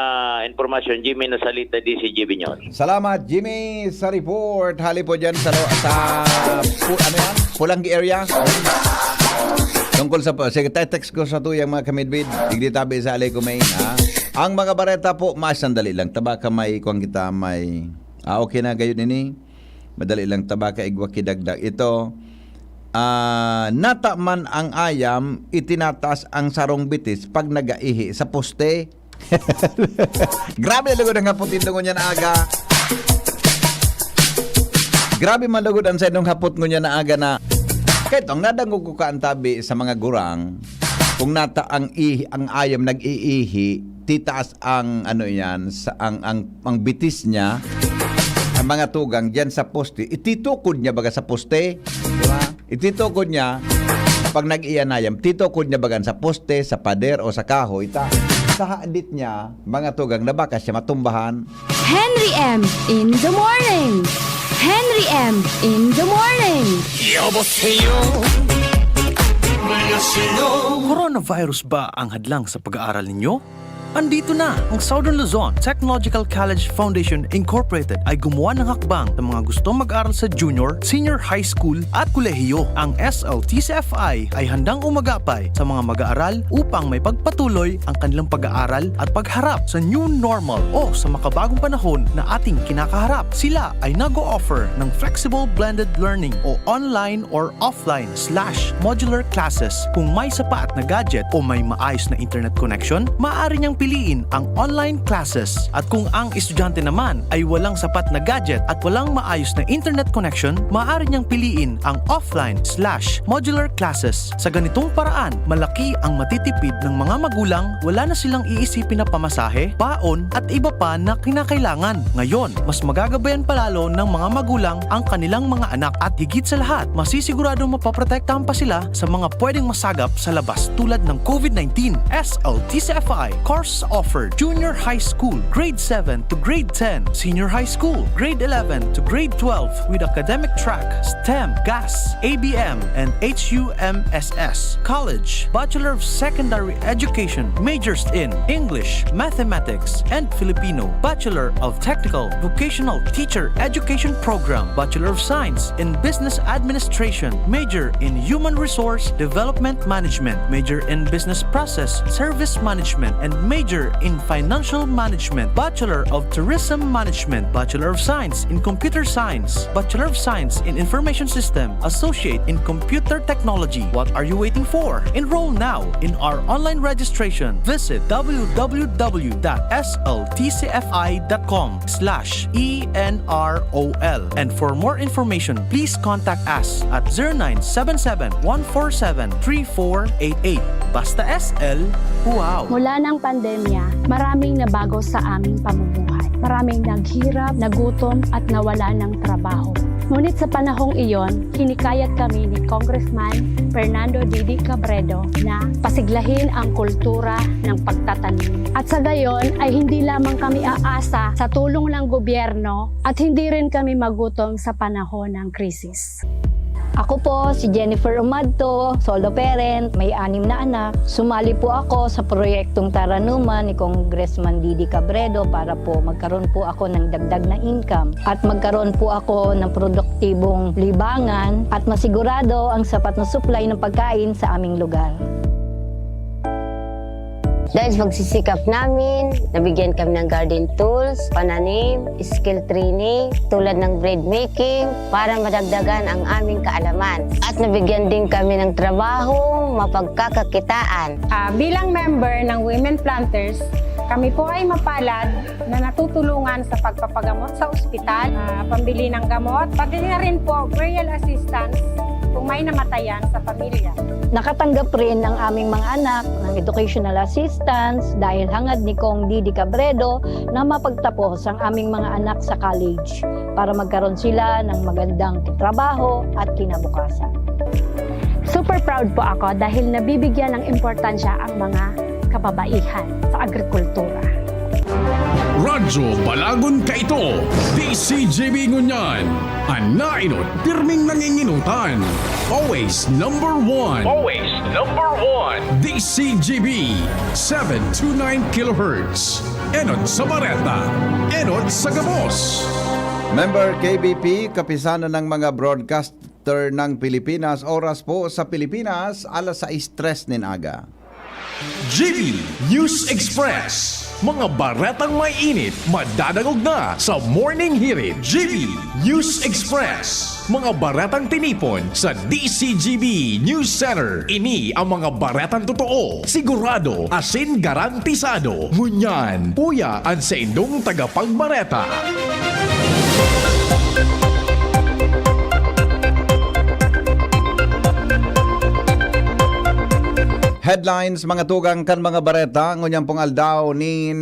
informasyon, Jimmy Nasalita, DCG Binyon. Salamat, Jimmy, sa report. Hali po dyan sa Pulangi area. Tungkol sa sige, text ko sa tuyang mga kamidbid. Digdi tabi sa Alico main. Ang mga bareta po, sandali lang. Taba ka may kuwang kita may... okay na gayon ini. Madali lang tabaka igwa kidagdag. Ito, nataman ang ayam, itinataas ang sarong bitis pag nagaihi sa poste. Grabe lugod ang hapot ito ngunya na aga. Grabe malugod ang saydong hapot ngunya na aga na kahit ang nadangog ko ka ang tabi sa mga gurang kung nata ang ayam nag-iihi, titaas ang ang bitis niya. Ang mga tugang diyan sa poste, ititukod niya baga sa poste, di ba? Ititukod niya pag nag-iyanayam, titukod niya baga sa poste, sa pader o sa kahoy ta. sa hadit niya, mga tugang na baka siya matumbahan. Henry M. in the morning. Henry M. in the morning. Coronavirus ba ang hadlang sa pag-aaral ninyo? Andito na ang Southern Luzon Technological College Foundation Incorporated ay gumawa ng hakbang sa mga gustong mag-aral sa junior, senior high school at kolehiyo. Ang SLTCFI ay handang umagapay sa mga mag-aaral upang may pagpatuloy ang kanilang pag-aaral at pagharap sa new normal o sa makabagong panahon na ating kinakaharap. Sila ay nag-o-offer ng flexible blended learning o online or offline/modular classes. Kung may sapat na gadget o may maayos na internet connection, maaari niyang piliin ang online classes. At kung ang estudyante naman ay walang sapat na gadget at walang maayos na internet connection, maaari niyang piliin ang offline/modular classes. Sa ganitong paraan, malaki ang matitipid ng mga magulang, wala na silang iisipin na pamasahe, baon at iba pa na kinakailangan. Ngayon, mas magagabayan palalo ng mga magulang ang kanilang mga anak at higit sa lahat, masisiguradong mapaprotektahan pa sila sa mga pwedeng masagap sa labas tulad ng COVID-19. SLTCFI course offered junior high school, grade 7 to grade 10, senior high school, grade 11 to grade 12 with academic track, STEM, GAS, ABM, and HUMSS. College, Bachelor of Secondary Education, majors in English, Mathematics, and Filipino. Bachelor of Technical Vocational Teacher Education Program, Bachelor of Science in Business Administration, major in Human Resource Development Management, major in Business Process Service Management, and major in Financial Management, Bachelor of Tourism Management, Bachelor of Science in Computer Science, Bachelor of Science in Information System, Associate in Computer Technology. What are you waiting for? Enroll now in our online registration. Visit www.sltcfi.com/enrol. And for more information, please contact us at 0977-147-3488. Basta SL, wow! Mula ng pandemya, maraming nabago sa aming pamumuhay. Maraming naghirap, nagutom at nawala ng trabaho. Ngunit sa panahong iyon, hinikayat kami ni Congressman Fernando Didi Cabredo na pasiglahin ang kultura ng pagtatanim. At sa gayon ay hindi lamang kami aasa sa tulong ng gobyerno at hindi rin kami magutom sa panahon ng krisis. Ako po si Jennifer Umadto, solo parent, may 6 na anak. Sumali po ako sa proyektong Taranuman ni Congressman Didi Cabredo para po magkaroon po ako ng dagdag na income at magkaroon po ako ng produktibong libangan at masigurado ang sapat na supply ng pagkain sa aming lugar. Dahil sa pagsisikap namin, nabigyan kami ng garden tools, pananim, skill training, tulad ng bread making, para madagdagan ang aming kaalaman. At nabigyan din kami ng trabaho, mapagkakakitaan. Bilang member ng Women Planters, kami po ay mapalad na natutulungan sa pagpapagamot sa ospital, pambili ng gamot, pati na rin po burial assistance kung may namatayan sa pamilya. Nakatanggap rin ang aming mga anak ng educational assistance dahil hangad ni Kong Didi Cabredo na mapagtapos ang aming mga anak sa college para magkaroon sila ng magandang trabaho at kinabukasan. Super proud po ako dahil nabibigyan ng importansya ang mga kababaihan sa agrikultura. Radyo Balagon Kaito, DCJB Ngunyan, Anainot, pirming nanginginutan. Always number one. Always number one. DCJB, 729 kHz. Enot sa Bareta, Enot sa Gabos. Member KBP, kapisanan ng mga broadcaster ng Pilipinas. Oras po sa Pilipinas, 6:03 nin aga. GB News Express. Mga baretang may init, madadagog na sa Morning Hirit. GB News Express. Mga baretang tinipon sa DCGB News Center. Ini ang mga baretang totoo, sigurado, asin garantisado. Ngunyan, puya ang sa indong tagapagbareta. Headlines, mga tugang kan mga bareta, ngunyang pong aldaw ni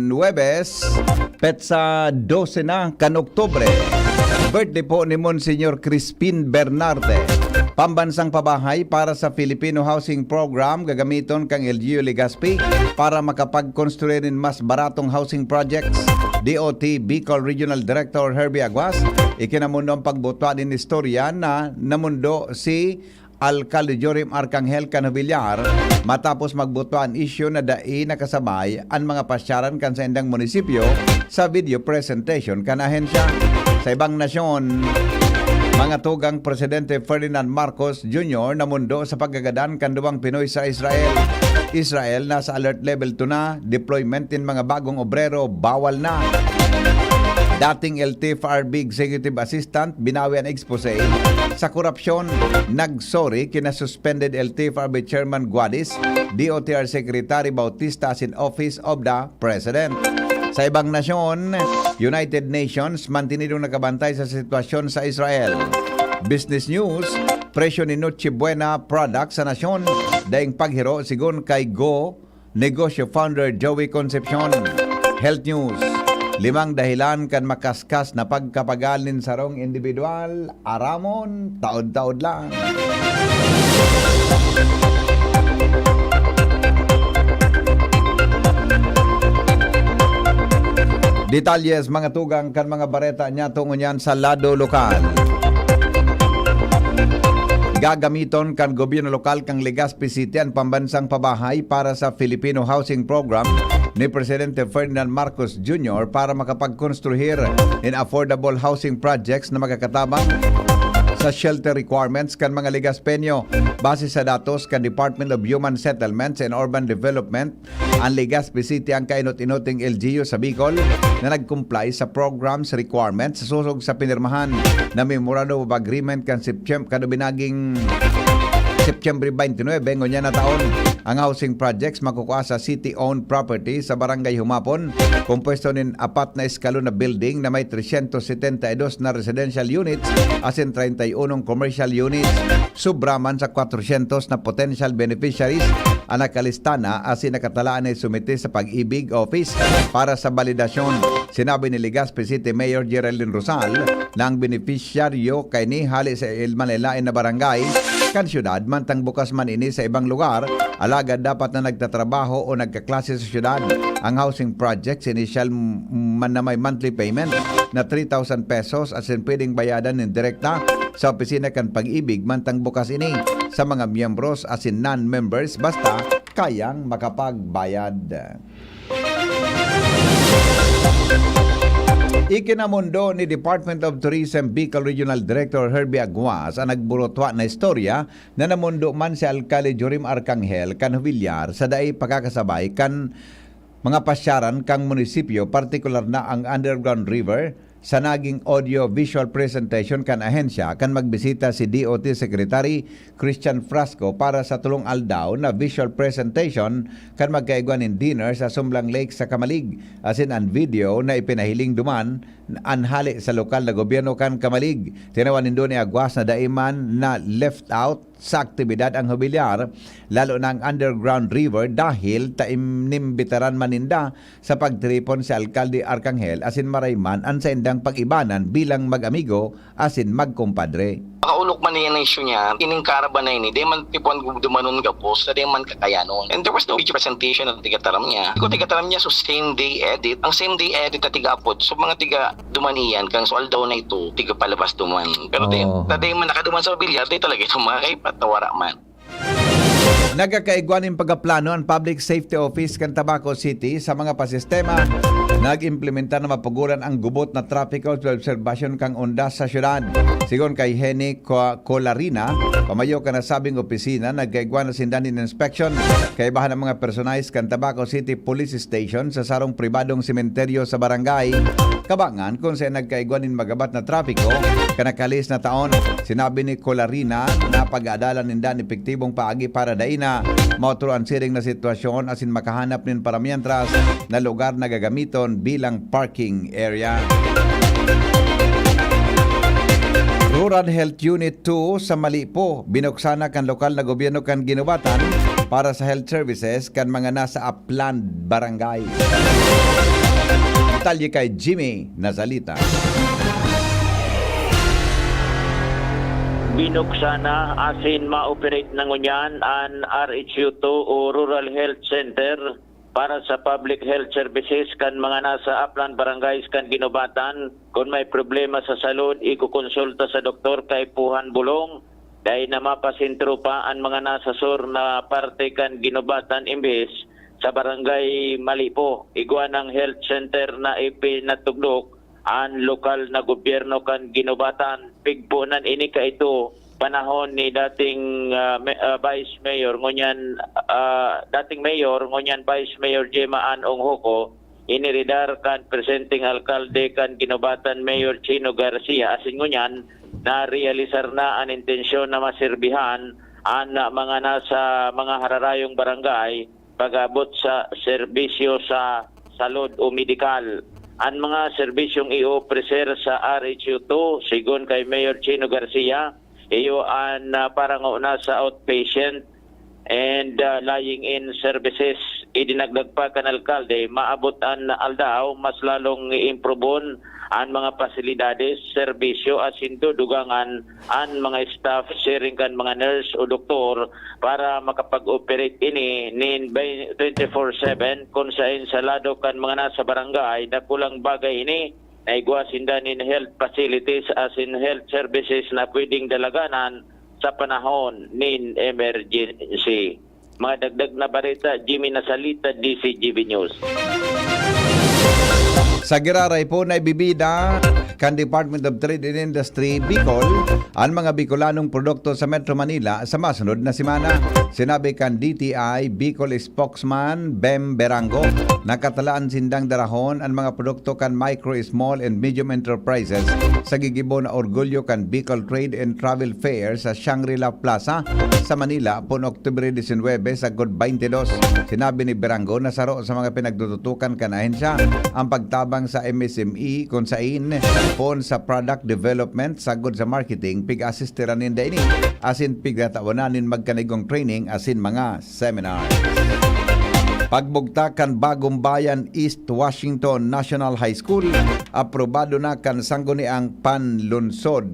Huwebes, petsa 12 na kan Oktubre. Birthday po ni Monsignor Crispin Bernarte. Pambansang pabahay para sa Filipino Housing Program gagamiton kang LGU Legazpi para makapag-construirin mas baratong housing projects. DOT Bicol Regional Director Herbie Aguas ikinamundo ang pagbutuan din istorya na namundo si Alcalde Jorim Arcangel Canovillar matapos magbutuan issue na dai nakasabay ang mga pasyaran kan sa indang munisipyo sa video presentation kan ahensya. Sa ibang nasyon, mga tugang Presidente Ferdinand Marcos Jr. namundo sa paggagadan kan duwang Pinoy sa Israel. Israel nasa alert level 2 na, deployment in mga bagong obrero bawal na. Dating LTFRB Executive Assistant binawi ang expose sa korupsyon. Nagsorry kina suspended LTFRB Chairman Guadis, DOTR Secretary Bautista as in Office of the President. Sa ibang nasyon, United Nations mantinidong nakabantay sa sitwasyon sa Israel. Business News, presyo ni Noche Buena product sa nasyon daing paghiro sigon kay Go negosyo founder Joey Concepcion. Health News, 5 dahilan kan makaskas na pagkapagalin sa rong individual, aramon, taod-taod lang. Detalyes mga tugang kan mga bareta niya tungon sa lado lokal. Gagamiton kan gobyerno lokal kang Legazpi City ang pambansang pabahay para sa Filipino Housing Program ni Presidente Ferdinand Marcos Jr. para makapag-construir in affordable housing projects na magkakatabang sa shelter requirements kan mga Legazpenyo. Base sa datos kan Department of Human Settlements and Urban Development, ang Legazpi City ang kainot-inoting LGU sa Bicol na nag-comply sa programs requirements susog sa pinirmahan na Memorandum of Agreement kan binaging September 29 ngonya na taon. Ang housing projects makukuha sa city-owned property sa Barangay Humapon, kompuesto nin 4 na eskalon na building na may 372 na residential units asin 31 commercial units. Subraman sa 400 na potential beneficiaries ang nakalista na asin nakatalaan ay sumite sa Pag-ibig Office para sa validasyon. Sinabi ni Legazpi City Mayor Geraldine Rosal na ang beneficiaryo kay ni hali sa Manila na barangay kan syudad mantang bukas man ini sa ibang lugar, alagad dapat na nagtatrabaho o nagkaklase sa syudad. Ang housing projects initial man na may monthly payment na 3,000 pesos at pwedeng bayadan ng direkta sa opisina kan Pag-ibig mantang bukas ini sa mga miyembros as in non-members basta kayang makapagbayad. Ikinamundo ni Department of Tourism Bicol Regional Director Herbie Aguas ang nagburotwa na istorya na namundo man si Alcalde Jorim Arcangel Canovillar sa daay pagkakasabay kan mga pasyaran kang munisipyo, partikular na ang Underground River sa naging audio-visual presentation kan ahensya kan magbisita si DOT Secretary Christian Frasco para sa tulong aldaw na visual presentation kan magkaigwan in dinner sa Sumblang Lake sa Kamalig asin ang video na ipinahiling duman anhali sa lokal na gobyerno kan Kamalig. Tinawan nindo ni Aguas na daiman na left out sa aktibidad ang Hubilyar lalo na ang Underground River dahil taimnimbitaran maninda sa pagtripon si Alcalde Arcangel asin marayman an sa indang pag-ibanan bilang mag-amigo asin magkumpadre. Makaulok man niya ng issue niya, ining karaban na ini, di man tipon dumanon ka po, sa di man kakayanon. And there was no video presentation ng tigataram niya. Kung tigataram niya, so same day edit. Ang same day edit na tiga-apod, so mga tiga dumaniyan, kang so aldaw na ito, tiga palabas duman. Pero di man nakaduman sa bilyar, di talaga ito makakaipat na wara man. Nagkakaigwaning pagkaplano ang Public Safety Office kan Tabaco City sa mga pasistema. Nag-implementa na mapaguran ang gubot na traffic observation kang undas sa syudad. Sigon kay Henny Colarina, pamayo ka na sabing opisina, nagkaigwan na sindanin inspection kay bahan ng mga personalis kan Tabaco City Police Station sa sarong pribadong sementeryo sa barangay. Kabangan kung saan nagkaigwanin magabat na trapiko kanakalis na taon. Sinabi ni Colarina na pag-aadalan nindan epektibong paagi para daina mauturuan siring na sitwasyon asin makahanap nin para mientras na lugar na gagamiton bilang parking area. Rural Health Unit 2 sa Malipo, binuksana kan lokal na gobyerno kan ginubatan para sa health services kan mga nasa upland barangay. Detalye kay Jimmy Nazalita. binuksan na asin ma-operate na ngunyan an RHU2 o Rural Health Center para sa public health services kan mga nasa upland barangays kan ginubatan. Kung may problema sa salud, ikukonsulta sa doktor kay Puhan Bulong. Dahil na mapasintro pa ang mga nasa sur na parte kan ginubatan imbes sa barangay Malipo. Igwa ng health center na ipinatugdok ang lokal na gobyerno kan ginubatan. Pigpunan ini ka ito panahon ni dating Vice Mayor ngunyan dating Mayor ngunyan Vice Mayor Gemma Ann Onghoko iniridar kan presenting alkalde kan ginubatan Mayor Chino Garcia asin ngunyan na realisar na ang intensyon na maserbihan ang mga nasa mga hararayong barangay pag-abot sa serbisyo sa salud o medikal. Ang mga serbisyong i-ofrecer sa RHU2 sigon kay Mayor Chino Garcia iyo ang parang una sa outpatient and lying in services. Idinagdag pa kan alkalde maabot ang aldaw mas lalong i-improbon ang mga pasilidades, serbisyo asin dugangan ang mga staff sharing kan mga nurse o doktor para makapag-operate ini nin 24/7 kung saan sa lado kan mga nasa barangay na kulang bagay ini na igwasinda nin health facilities asin health services na pwedeng dalaganan sa panahon nin emergency. Mga dagdag na barita, Jimmy Nasalita, DCGB News. Sa Giraray po na ibibida kan Department of Trade and Industry Bicol ang mga Bicolanong produkto sa Metro Manila sa masunod na semana. Sinabi kan DTI Bicol spokesman Bem Berango nakatalaan sindang darahon ang mga produkto kan micro, small and medium enterprises sa gigibo na orgulyo kan Bicol Trade and Travel Fair sa Shangri-La Plaza sa Manila pun Oktubre 19 sa God 22. Sinabi ni Berango na saro sa mga pinagtututukan kan ahensya ang pagtabang sa MSME kung sain pon sa product development sagod sa marketing pig-assistiranin da ini asin pigtatawananin magkanigong training asin mga seminar. Pagbugta kan Bagong Bayan East Washington National High School, aprobado na kan sangguniang panlunsod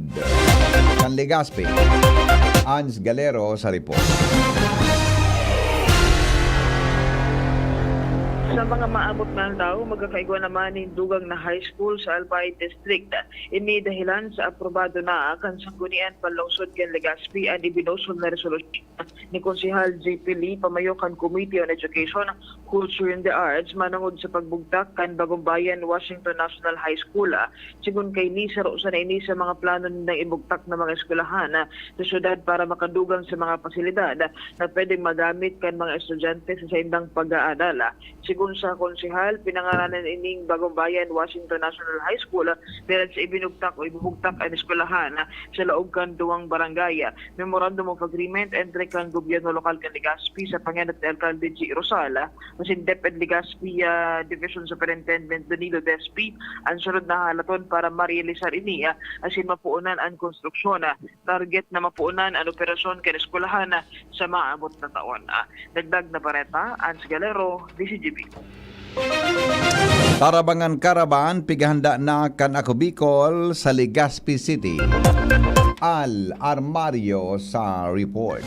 kan Legazpi. Ans Galero sa report. Sa mga maabot na daw, magkakaigwa naman ng dugang na high school sa Albay District. Ini dahilan sa aprobado na kan sanggunian panlungsod kan Legazpi ang ibinosod na resolusyon ni Konsehal JP Lee pamayo kan Committee on Education, Culture and the Arts manungod sa pagbugtak kan Bagong Bayan Washington National High School. Sigun kay ni saro sa ini sa mga plano ng ibugtak na mga eskwelahan sa syudad para makadugang sa mga pasilidad na pwedeng magamit kan mga estudyante sa indang pag-aaral. Sigun sa konsehal, pinangaranan ining Bagong Bayan Washington National High School meron sa ibinugtak o ibubugtak ang eskwelahan sa laog kan duwang barangay. Memorandum of Agreement entre kan gobyerno lokal kan Legazpi sa pangyayat ni Alcalde G. Rosal masin DepEd Legazpi Division Superintendent Danilo Despi ang sunod na halaton para marealisar ini asin mapuunan ang konstruksyon. Target na mapuunan ang operasyon kan eskwelahan sa maabot na taon. Dagdag na pareta, Ans Galero, DCGB. Tarabangan Karaban, pigahanda na kan Ako Bicol sa Legazpi City. Al Armario sa report.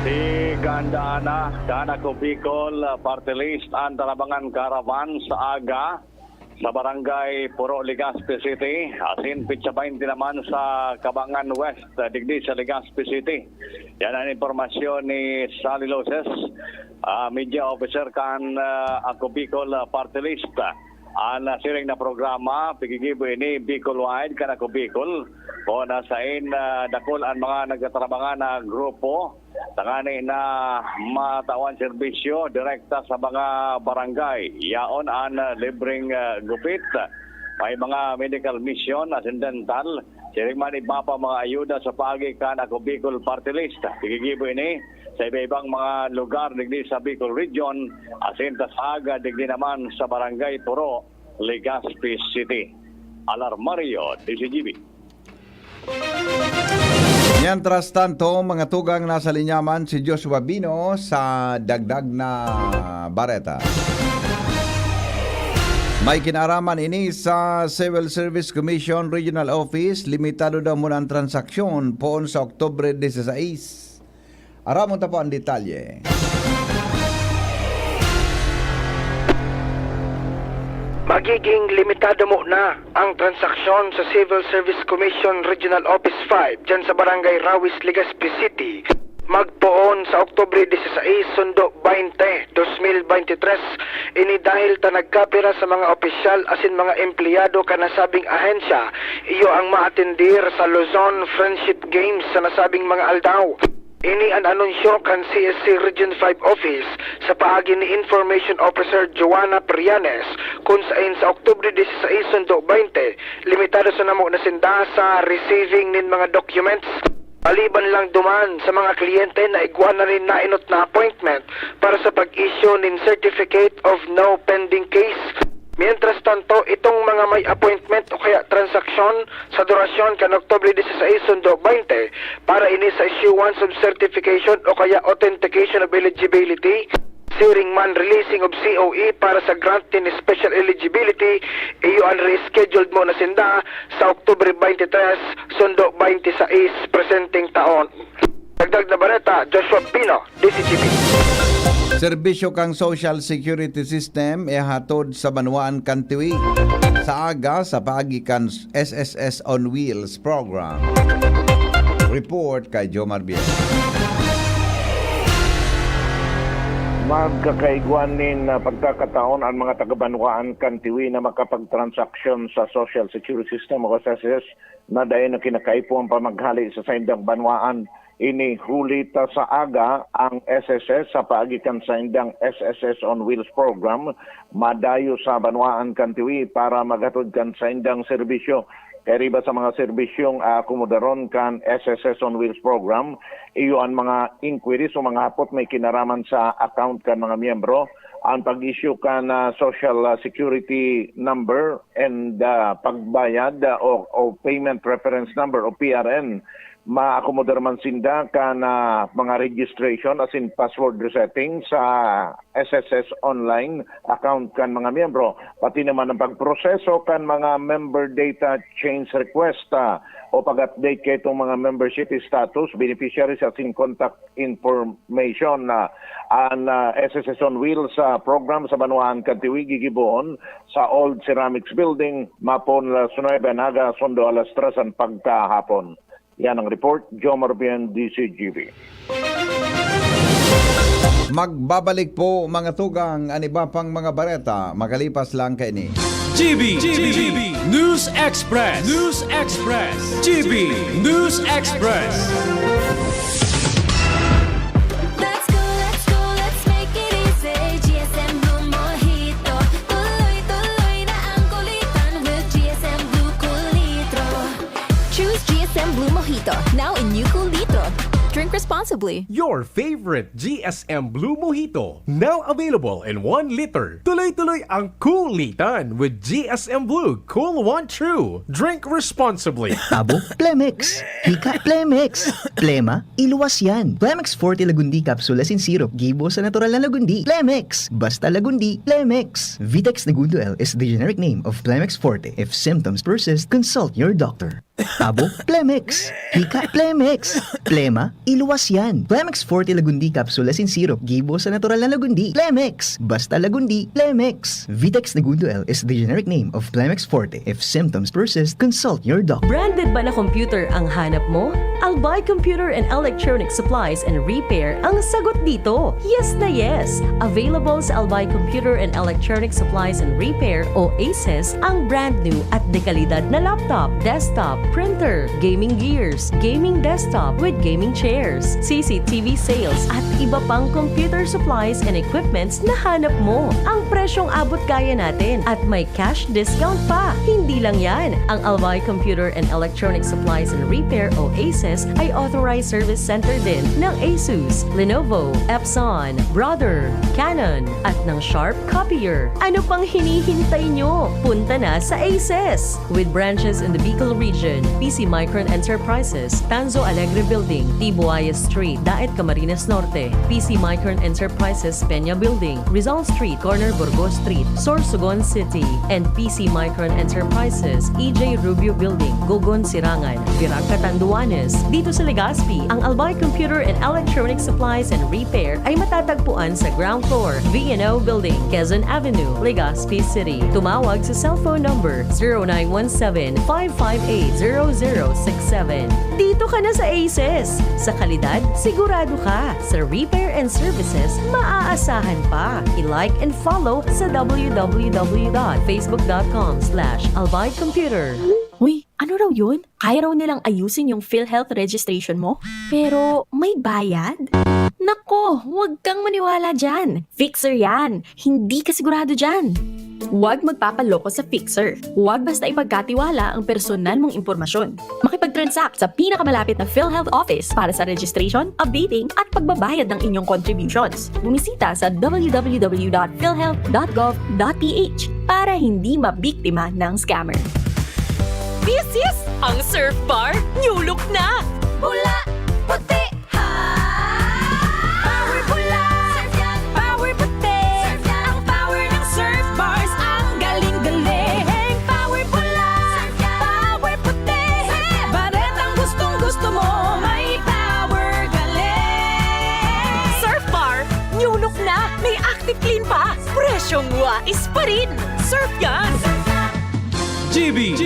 Iganda na kan Ako Bicol party list ang Tarabangan Karaban sa aga sa barangay Puro, Legazpi City. Asin pitsa 20 naman sa Kabangan West, digdi sa Legazpi City. Yan ang informasyon ni Sally Loses, media officer kan Ako Bicol party list. Ang siring na programa, pigigibo ini Bicol-wide kan Ako Bicol. O nasain dakol ang mga nagtatrabangan na grupo tangani na matawan serbisyo direkta sa mga barangay. Yaon ang libreng gupit. May mga medical mission, dental. Siring man ibapa mga ayuda sa pagi kan Ako Bicol party list. Pigigibo ini sa iba-ibang mga lugar digdi sa Bicol Region, asin tasaga digdi naman sa Barangay Puro, Legazpi City. Alarmario, DCGB. Mientras tanto, mga tugang nasa linyaman si Joshua Bino sa dagdag na bareta. May kinaraman ini sa Civil Service Commission Regional Office. Limitado daw muna ang transaksyon poon sa Oktubre 16. Aramon ta po ang detalye. Magiging limitado muna ang transaksyon sa Civil Service Commission Regional Office 5 dyan sa Barangay Rawis, Legazpi City. Magpoon sa Oktubre 16, Sundo 20, 2023. Ini dahil ta nagkapira sa mga opisyal asin mga empleyado ka nasabing ahensya. Iyo ang maatendir sa Luzon Friendship Games sa nasabing mga aldaw. Ini ang anunsyo kan CSC Region 5 Office sa paagi ni Information Officer Joanna Prianes kung saan sa Oktubre 16, Sundo 20, limitado sa namo na sinda sa receiving nin mga documents. Maliban lang duman sa mga kliyente na iguan na rin nainot na appointment para sa pag-issue nin Certificate of No Pending Case. Mientras tanto, itong mga may appointment o kaya transaksyon sa durasyon kan Oktubre 16, Sundo 20 para ini sa issuance of certification o kaya authentication of eligibility, siring man releasing of COE para sa granting special eligibility, iyo ang rescheduled mo na sinda sa Oktubre 23, Sundo 26, presenting taon. Dagdag na bareta, Joshua Pino, DCGP. Serbisyo kang Social Security System hatod sa Banwaan Kantiwi sa aga sa paagi kan SSS on Wheels program. Report kay Jomar Biel. Magkakaiguanin na pagkakataon ang mga taga-Banwaan Kantiwi na makapagtransaksyon sa Social Security System o SSS na dahil na kinakaipo ang pamaghali sa saindang Banwaan. Ini hulita sa aga ang SSS sa paagikan sa indang SSS on Wheels program madayo sa Banwaan Kantiwi para maghatod kan sa indang serbisyo. Kaya riba sa mga serbisyong akomodaron kan SSS on Wheels program, iyo ang mga inquiries o mga hapot may kinaraman sa account kan mga miyembro, ang pag-issue kan social security number and pagbayad o payment reference number o PRN, ma-accommodar man sinda kan mga registration as in password resetting sa SSS online account kan mga miyembro. Pati naman ang pagproseso kan mga member data change request o pag-update kay itong mga membership status, beneficiaries as in contact information ang SSS on Wheels program sa Banwaan Kantiwi gigibuon sa Old Ceramics Building, Mapon, Sunueva, Naga, Sondo, alas 3 pagkahapon. Yan ang report, Jomar Bien, DCGB. Magbabalik po mga tugang aniba pang mga bareta makalipas lang kay ni GB News Express. News Express. GB News Express. Now in new Cool Litro. Drink responsibly. Your favorite GSM Blue Mojito, now available in 1 liter. Tuloy-tuloy ang cool-litan with GSM Blue Cool One True. Drink responsibly. Tabo, Plemex. Hika, Plemex. Plema, iluwas yan. Plemex Forte Lagundi Capsule in Syrup. Gibo sa natural na Lagundi. Plemex. Basta Lagundi. Plemex. Vitex Nagundo L is the generic name of Plemex Forte. If symptoms persist, consult your doctor. Tabo, Plemex. Hika, Plemex. Plema, iluwas yan. Plemex Forte Lagundi Capsule in Syrup. Gibo sa natural na Lagundi. Plemex. Basta Lagundi. Plemex. Vitex Nagundo L is the generic name of Plemex Forte. If symptoms persist, consult your doctor. Branded ba na computer ang hanap mo? Albay Computer and Electronic Supplies and Repair ang sagot dito. Yes na yes! Available sa Albay Computer and Electronic Supplies and Repair o ACES ang brand new at dekalidad na laptop, desktop, printer, gaming gears, gaming desktop with gaming chairs, CCTV sales at iba pang computer supplies and equipments na hanap mo. Ang presyong abot kaya natin at may cash discount pa. Hindi lang yan. Ang Albay Computer and Electronic Supplies and Repair o ACES ay authorized service center din ng ASUS, Lenovo, Epson, Brother, Canon at ng Sharp Copier. Ano pang hinihintay nyo? Punta na sa ACES! With branches in the Bicol region, Corporation, PC Micron Enterprises, Tanzo Alegre Building, Tibuaya Street, Daet Camarines Norte, PC Micron Enterprises, Peña Building, Rizal Street, Corner Burgos Street, Sorsogon City, and PC Micron Enterprises, EJ Rubio Building, Gogon Sirangan, Virac Catanduanes. Dito sa Legazpi, ang Albay Computer and Electronic Supplies and Repair ay matatagpuan sa ground floor, V&O Building, Quezon Avenue, Legazpi City. Tumawag sa cellphone number 0917-558-0067. Dito ka na sa Aces. Sa kalidad, sigurado ka. Sa repair and services, maaasahan pa. I-like and follow sa www.facebook.com/albaycomputer. Uy, ano raw yun? Kaya raw nilang ayusin yung PhilHealth registration mo? Pero may bayad? Nako, huwag kang maniwala dyan. Fixer yan. Hindi ka sigurado dyan. Huwag magpapaloko sa Fixer. Huwag basta ipagkatiwala ang personal mong impormasyon. Makipag-transact sa pinakamalapit na PhilHealth office para sa registration, updating at pagbabayad ng inyong contributions. Bumisita sa www.philhealth.gov.ph para hindi mabiktima ng scammer. This is ang Surf Bar New Look na! Bula, puti, Power pula! Power puti! Ang power ng Surf Bars ang galing-galing! Power pula! Power puti! Baretang gustong-gusto mo, may power galing! Surf Bar New Look na! May active clean pa! Presyong wais pa rin! Surf yan! GB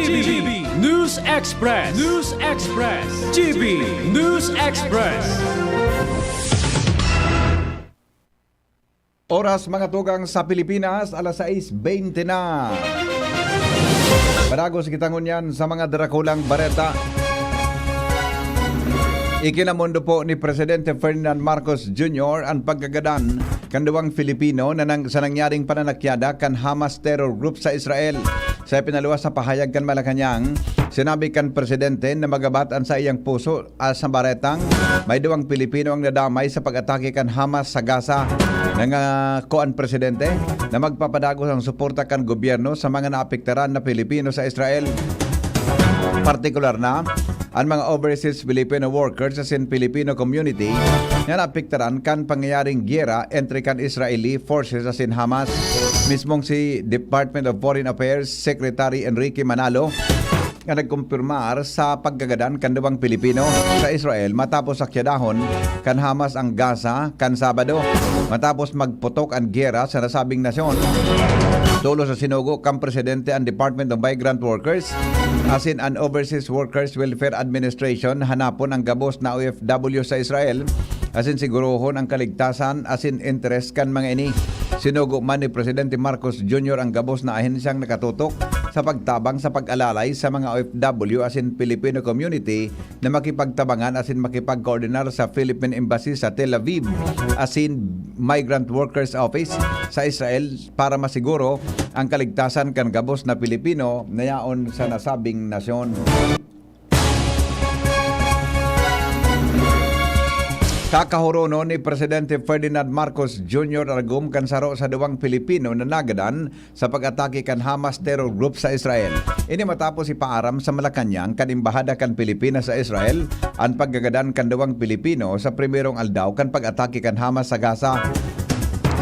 News Express. GB News Express. Oras mga tugang sa Pilipinas, alas 6:20 na. Padagos kitangon yan sa mga drakulang bareta. Ikinamundo po ni Presidente Ferdinand Marcos Jr. ang pagkagadan kanduwang Filipino na sa nangyaring pananakyada kan Hamas terror group sa Israel. Sa pinaluwas sa pahayag kan Malacanang, sinabi kan Presidente na magabatan sa iyang puso sa baretang may duwang Pilipino ang nadamay sa pag-atake kan Hamas sa Gaza. Koan Presidente na magpapadagos ang suporta kan gobyerno sa mga naapektaran na Pilipino sa Israel. Partikular na ang mga overseas Filipino workers sa Filipino community na naapektaran kan pangyayaring giyera entre kan Israeli forces sa Hamas. Mismong si Department of Foreign Affairs Secretary Enrique Manalo nga nagkumpirmar sa paggagadan kan duwang Pilipino sa Israel matapos sakyadahon kan Hamas ang Gaza kan Sabado matapos magputok ang giyera sa nasabing nasyon. Tulo sa sinugo kan Presidente ang Department of Migrant Workers asin an Overseas Workers Welfare Administration hanapon ang gabos na OFW sa Israel asin sigurohon ang kaligtasan asin interest kan mga ini. Sinugo man ni Presidente Marcos Jr. ang gabos na ahensyang nakatutok sa pagtabang sa pag-alalay sa mga OFW asin Filipino community na makipagtabangan asin makipag-coordinar sa Philippine Embassy sa Tel Aviv asin Migrant Workers Office sa Israel para masiguro ang kaligtasan kan gabos na Pilipino na yaon sa nasabing nasyon. Kakahurono ni Presidente Ferdinand Marcos Jr. argum kan saro sa duwang Pilipino na nagadan sa pag-atake kan Hamas terror group sa Israel. Ini matapos ipaaram sa Malacanang kan imbahada kan Pilipinas sa Israel ang paggagadan kan duwang Pilipino sa primerong aldaw kan pag-atake kan Hamas sa Gaza.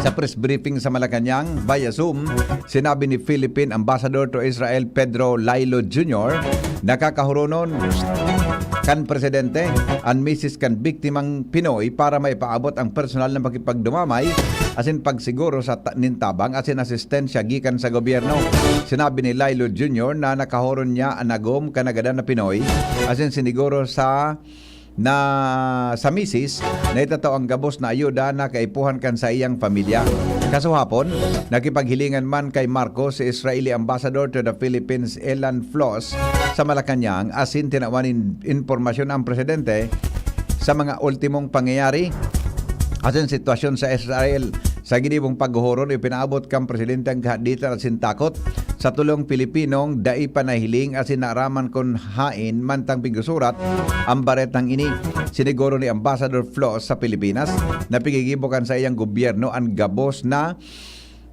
Sa press briefing sa Malacanang via Zoom, sinabi ni Philippine Ambassador to Israel Pedro Lailo Jr. nakakahuronon kan Presidente ang misis kan biktimang Pinoy para maipaabot ang personal na makipagdumamay asin pagsiguro sa nintabang asin asistensya gikan sa gobyerno. Sinabi ni Lailo Jr. na nakahuron niya ang nagom kanagadan na Pinoy asin siniguro sa misis na itataw ang gabos na ayuda na kaipuhan kan sa iyang pamilya. Kaso hapon, nakipaghilingan man kay Marcos si Israeli Ambassador to the Philippines Elan Floss sa Malacanang asin tinawanin informasyon ang Presidente sa mga ultimong pangyayari asin sitwasyon sa Israel. Sa ginibong paghuhuron, ipinaabot kang Presidente ang kahaditan asin takot sa tulong Pilipinong dai panahiling asin naaraman kon hain mantang pigusurat ang baretang ini. Siniguro ni Ambassador Floss sa Pilipinas na pigigibokan sa iyang gobyerno ang gabos na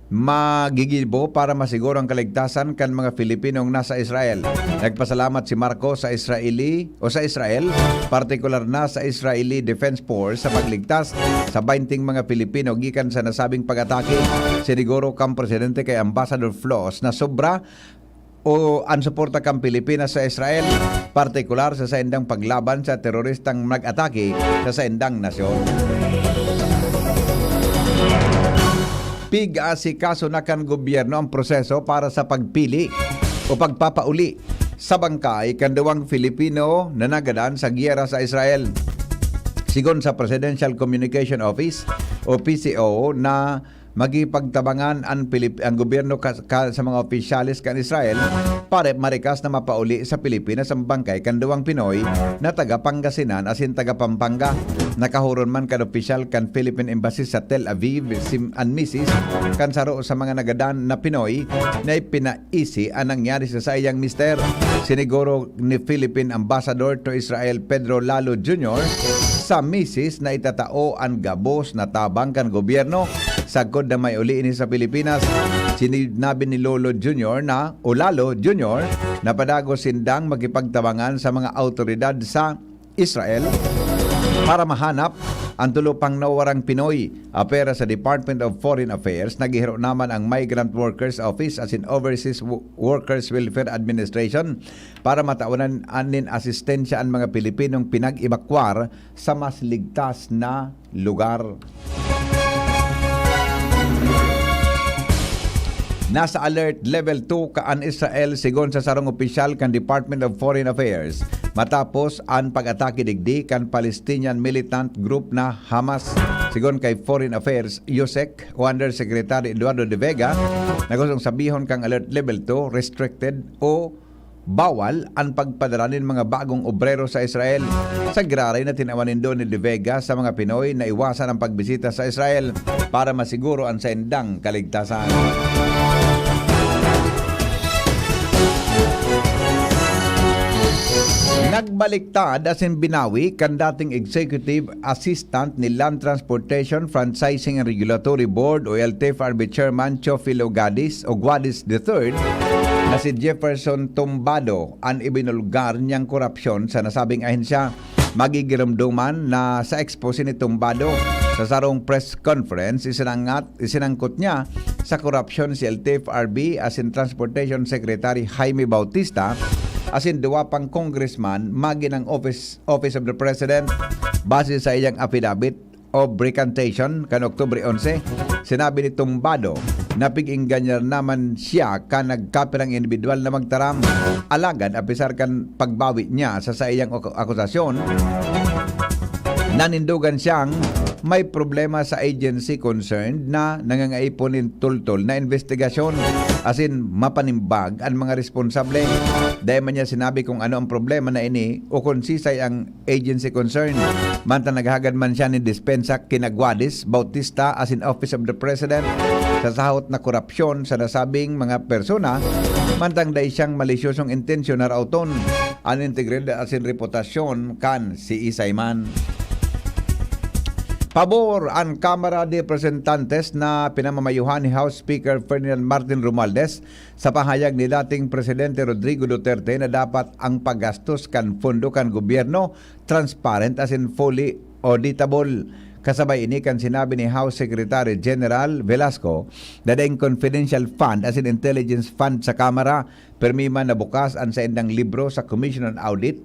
magigibo para masiguro ang kaligtasan kan mga Filipinong nasa Israel. Nagpasalamat si Marco sa Israel, partikular na sa Israeli Defense Force sa pagligtas sa 20 mga Pilipino gikan sa nasabing pag-atake. Siniguro kang presidente kay Ambassador Flos na sobra o ansuporta kang Pilipinas sa Israel, partikular sa saindang paglaban sa teroristang nag-atake sa saindang nasyon. Pig-asikaso na kan gobyerno ang proseso para sa pagpili o pagpapauli sa bangkay kan duwang Filipino na nagadan sa giyera sa Israel. Sigon sa Presidential Communication Office o PCO na magipagtabangan ang gobyerno sa mga opisyalis kan Israel para marikas na mapauli sa Pilipinas ang bangkay kan duwang Pinoy na taga Pangasinan asin taga Pampanga. Nakahuron man kan opisyal kan Philippine Embassy sa Tel Aviv and Mrs. kan saro sa mga nagadan na Pinoy na ipinaisi ang nangyari sa sayang mister. Siniguro ni Philippine Ambassador to Israel Pedro Lalo Jr. sa Mrs. na itatao ang gabos na tabang kan gobyerno sagkod na may uli ini sa Pilipinas. Sinabi ni Lalo Jr. na padago sindang magipagtabangan sa mga autoridad sa Israel para mahanap ang tulupang nawarang Pinoy. Apera sa Department of Foreign Affairs, naghihiro naman ang Migrant Workers Office as in Overseas Workers Welfare Administration para mataunan anin asistensya ang mga Pilipinong pinag-evakwar sa mas ligtas na lugar. Nasa alert level 2 kaan Israel sigon sa sarong opisyal kan Department of Foreign Affairs matapos ang pag-atake digdi kan Palestinian militant group na Hamas. Sigon kay Foreign Affairs USEC o Undersecretary Eduardo de Vega, nagusong sabihon kang alert level 2 restricted o bawal ang pagpadala ng mga bagong obrero sa Israel. Sa graray na tinawanin doon ni De Vega sa mga Pinoy na iwasan ang pagbisita sa Israel para masiguro ang saindang kaligtasan. Nagbaliktad asin binawi kan dating Executive Assistant ni Land Transportation Franchising and Regulatory Board o LTFRB Chairman Chofilo Guadis III na si Jefferson Tumbado ang ibinulgar niyang korupsyon sa nasabing ahensya. Magigiramduman na sa expose ni Tumbado sa sarong press conference isinangkot niya sa korupsyon si LTFRB asin Transportation Secretary Jaime Bautista asin duwa pang congressman magi ng Office of the President. Base sa iyang affidavit of recantation kan Oktubre 11, sinabi ni Tumbado na pig-ingganyer naman siya ka nagkapirang individual na magtaram. Alagad, apisar kan pagbawi niya sa iyang akusasyon, nanindugan siyang may problema sa agency concerned na nangangaiponin tultol na investigasyon asin mapanimbag ang mga responsable. Dahil man niya sinabi kung ano ang problema na ini o konsisay ang agency concerned. Manta naghagad man siya ni dispensa kina Guadis Bautista asin Office of the President sa sahot na korupsyon sa nasabing mga persona, mantang dahil siyang malisyosong intensyon na rauton ang integridad asin reputasyon kan si Isayman. Pabor ang Kamara de Representantes na pinamamayuhan ni House Speaker Ferdinand Martin Romualdez sa pahayag ni dating Presidente Rodrigo Duterte na dapat ang paggastos kan pondo kan gobyerno transparent as in fully auditable. Kasabay ini kan sinabi ni House Secretary General Velasco na daing confidential fund as in intelligence fund sa Kamara permima na bukas ang sa indang libro sa Commission on Audit.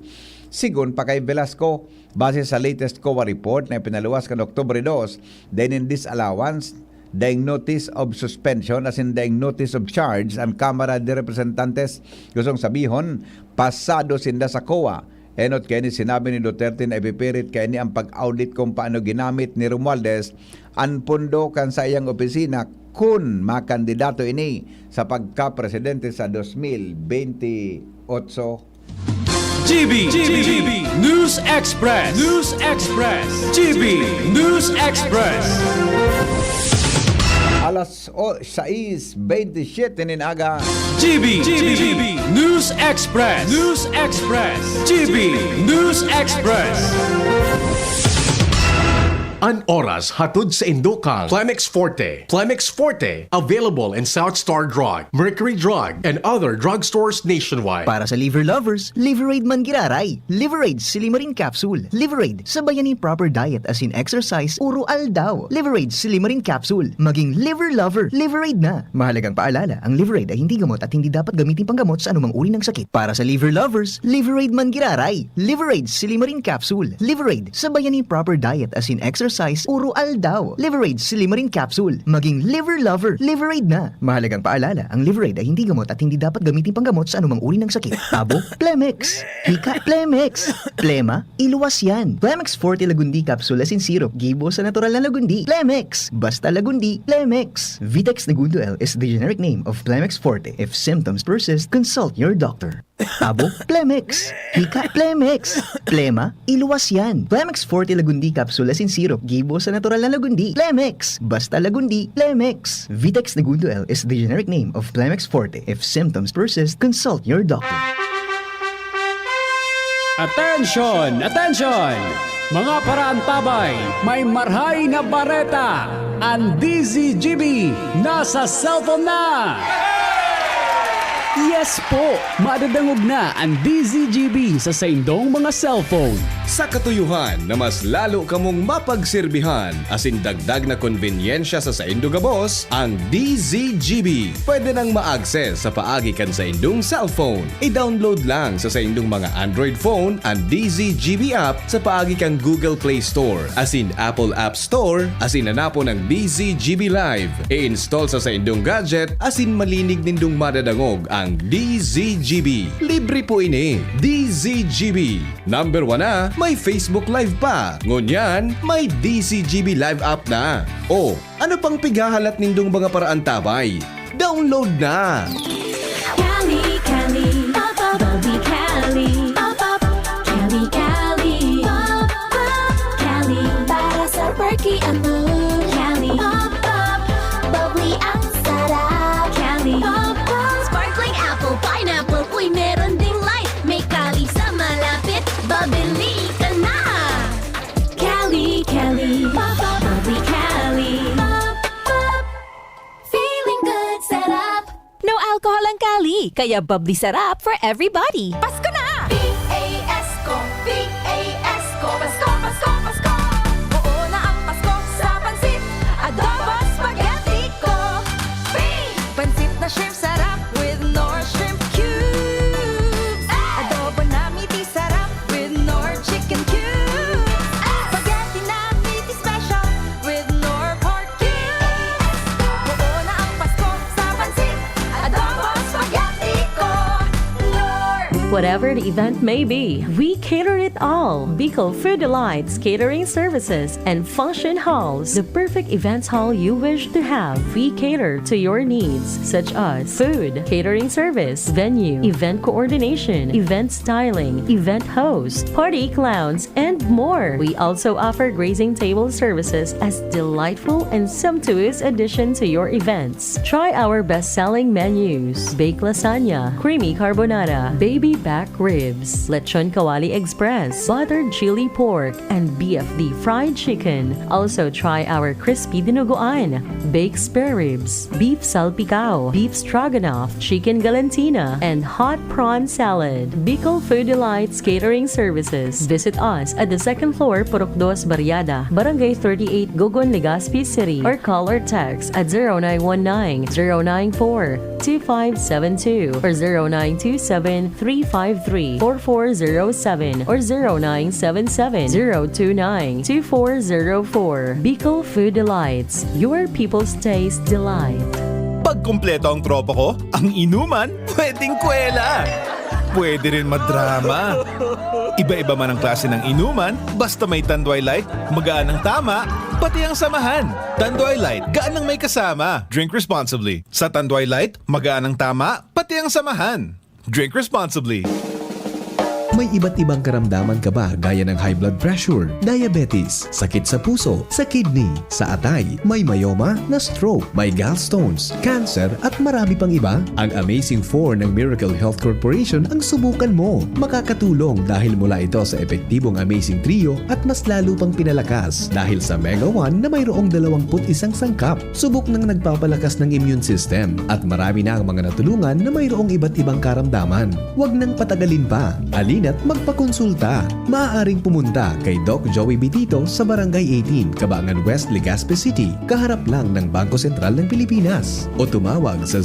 Sigon pa kay Velasco, base sa latest COA report na pinaluwas kan Oktubre 2, dahil in disallowance, dahil notice of suspension as in dahil notice of charge ang Kamara de Representantes. Gustong sabihon, pasado sinda sa COA. Enot kaya ni sinabi ni Duterte na ipipirit kaya ni ang pag-audit kung paano ginamit ni Romualdez ang pondo kan sa iyang opisina kung makandidato ini sa pagka-presidente sa 2028. GB News Express. GB News Express. Alas 6:27 ninaga. GB News Express. GB News Express. An oras hatod sa Indokang Plemex Forte. Plemex Forte, available in South Star Drug, Mercury Drug, and other drugstores nationwide. Para sa liver lovers, Liveraid man giraray. Liveraid Silimarin Capsule. Liveraid sa bayani proper diet as in exercise, uro aldaw. Liveraid Silimarin Capsule. Maging liver lover, Liveraid na. Mahalagang paalala, ang Liveraid ay hindi gamot at hindi dapat gamitin panggamot sa anumang uri ng sakit. Para sa liver lovers, Liveraid man giraray. Liveraid Silimarin Capsule. Liveraid sa bayani proper diet as in exercise, uro aldaw. Liveraid Silimarin Capsule. Maging liver lover, Liveraid na. Mahalagang paalala, ang Liveraid ay hindi gamot at hindi dapat gamitin panggamot sa anumang uri ng sakit. Tabo, Plemex. Hika, Plemex. Plema, iluwas yan. Plemex Forte Lagundi Capsule as in syrup, gibo sa natural na lagundi. Plemex. Basta lagundi, Plemex. Vitex Nagundo L is the generic name of Plemex Forte. If symptoms persist, consult your doctor. Tabo, Plemex. Hika, Plemex. Plema, iluwas yan. Plemex Forte Lagundi Capsule as in syrup, gibo sa natural na lagundi. Plemex. Basta lagundi, Plemex. Vitex Nagundo L is the generic name of Plemex Forte. If symptoms persist, consult your doctor. Attention! Attention! Mga paraantabay, may marhay na bareta. Ang DZGB nasa cellphone na! Yes po! Madadangog na ang DZGB sa saindong mga cellphone. Sa katuyuhan na mas lalo kamong mapagserbihan asin dagdag na konbenyensya sa saindo gabos, ang DZGB pwede nang ma-access sa paagi kan sa indong cellphone. I-download lang sa saindong mga Android phone ang DZGB app sa paagi kan Google Play Store asin Apple App Store asin hanapo ng DZGB Live. I-install sa saindong gadget asin malinig nindong madadangog ang DZGB. Libre po ini. DZGB. Number 1 na, may Facebook Live pa. Ngunyan, may DZGB Live app na. O, ano pang pigahalat nindong mga paraantabay? Download na! Cali, Cali, pop up, Bobby Cali, pop up, Cali, Cali, pop up, Cali, para sa perky at mood, Cali, pop up, bubbly ang sarap, Cali, pop up, sparkling apple, pineapple, uy meron ding light, may Cali sa malapit, babili ka na, Cali, Cali, pop up, bubbly Cali, pop up, feeling good, sarap. No alcohol ang Cali, kaya bubbly sarap for everybody. Pasko na! P-A-S-Co, P-A-S-Co, Pasko, Pasko, Pasko. Oo na ang Pasko sa pansit, adobo, spaghetti ko. Pansit na shrimp sarap with Nor shrimp cubes. Adobo na meaty sarap with Nor chicken cubes. Spaghetti na meaty special with Nor pork cubes. Oo na ang Pasko sa pansit, adobo, spaghetti ko. Nor. Whatever the event may be, we cater it all. Bicol Food Delights Catering Services and Function Halls, the perfect events hall you wish to have. We cater to your needs, such as food, catering service, venue, event coordination, event styling, event host, party clowns, and more. We also offer grazing table services as delightful and sumptuous addition to your events. Try our best-selling menus: baked lasagna, creamy carbonara, baby back ribs, lechon kawali express, buttered chili pork, and BFD fried chicken. Also try our crispy dinuguan, baked spare ribs, beef salpicao, beef stroganoff, chicken galantina, and hot prawn salad. Bicol Food Delights Catering Services. Visit us at the second floor, Purok 2, Barriada, Barangay 38, Gogon, Legazpi City, or call or text at 0919-094-2572 or 0927-353-4407 or 0977-029-2404. Bicol Food Delights, your people's taste delight. Pag kumpleto ang tropa ko, ang inuman, pwedeng kwela. Pwede rin madrama. Iba-iba man ang klase ng inuman, basta may Tanduay Light, magaan ang tama, pati ang samahan. Tanduay Light, gaan ang may kasama. Drink responsibly. Sa Tanduay Light, magaan ang tama, pati ang samahan. Drink responsibly. May iba't ibang karamdaman ka ba gaya ng high blood pressure, diabetes, sakit sa puso, sa kidney, sa atay, may myoma, na stroke, may gallstones, cancer at marami pang iba? Ang Amazing 4 ng Miracle Health Corporation ang subukan mo. Makakatulong dahil mula ito sa epektibong Amazing Trio at mas lalo pang pinalakas dahil sa Mega 1 na mayroong 21 sangkap. Subok ng nagpapalakas ng immune system at marami na ang mga natulungan na mayroong iba't ibang karamdaman. Huwag nang patagalin pa. Alina't magpakonsulta. Maaaring pumunta kay Doc Joey Bitito sa Barangay 18, Cabangan West, Legazpi City, kaharap lang ng Bangko Sentral ng Pilipinas. O tumawag sa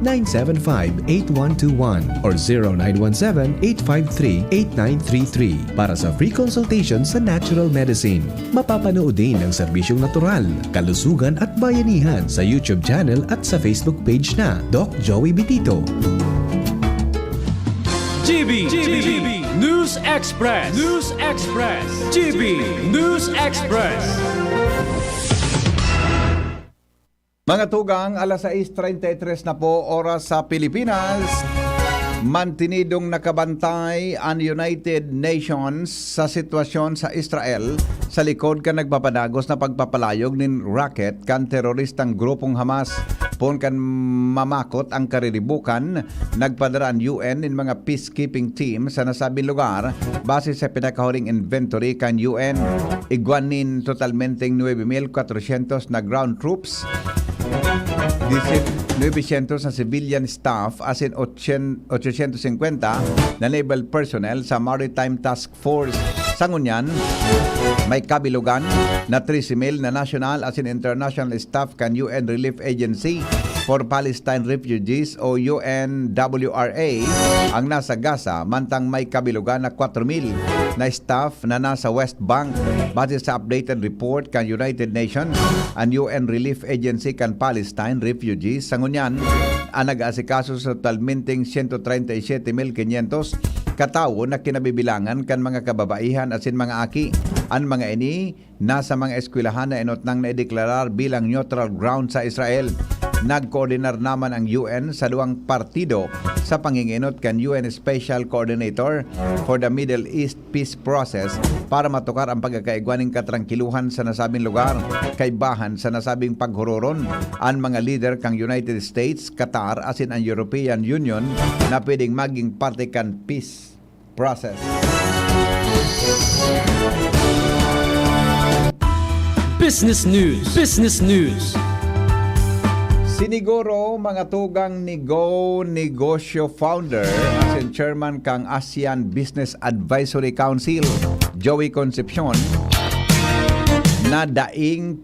0998-975-8121 or 0917-853-8933 para sa free consultation sa natural medicine. Mapapanood din ang serbisyong natural, kalusugan at bayanihan sa YouTube channel at sa Facebook page na Doc Joey Bitito. GB News Express. GB News Express. Mga tugang, alas 6:33 na po oras sa Pilipinas. Mantinidong nakabantay ang United Nations sa sitwasyon sa Israel sa likod ka nagpapadagos na pagpapalayog nin racket kan teroristang grupong Hamas. Pon kan mamakot ang kariribukan, nagpadara ang UN in mga peacekeeping team sa nasabing lugar base sa pinakahuling inventory kan UN. Iguanin totalmenteng 9,400 na ground troops, 900 na civilian staff as in 850 na naval personnel sa Maritime Task Force. Sa ngunyan, may kabilugan na 13,000 na national as in international staff kan UN Relief Agency for Palestine Refugees o UNWRA ang nasa Gaza, mantang may kabilugan na 4,000 na staff na nasa West Bank. Base sa updated report kan United Nations and UN Relief Agency kan Palestine Refugees, sa ngunyan, ang nag-aasikaso sa totalmenteng 137,500 katao na kinabibilangan kan mga kababaihan asin mga aki. Ang mga ini nasa mga eskwelahan na inot nang naideklarar bilang neutral ground sa Israel. Nag-coordinar naman ang UN sa duwang partido sa panginginot kan UN Special Coordinator for the Middle East Peace Process para matukar ang pagkakaigwaning katrangkiluhan sa nasabing lugar. Kaibahan sa nasabing paghuroron ang mga leader kang United States, Qatar asin ang European Union na pwedeng maging parte kan peace process. Business News. Siniguro mga tugang ni Go Negosyo founder as in chairman kang ASEAN Business Advisory Council, Joey Concepcion, na daing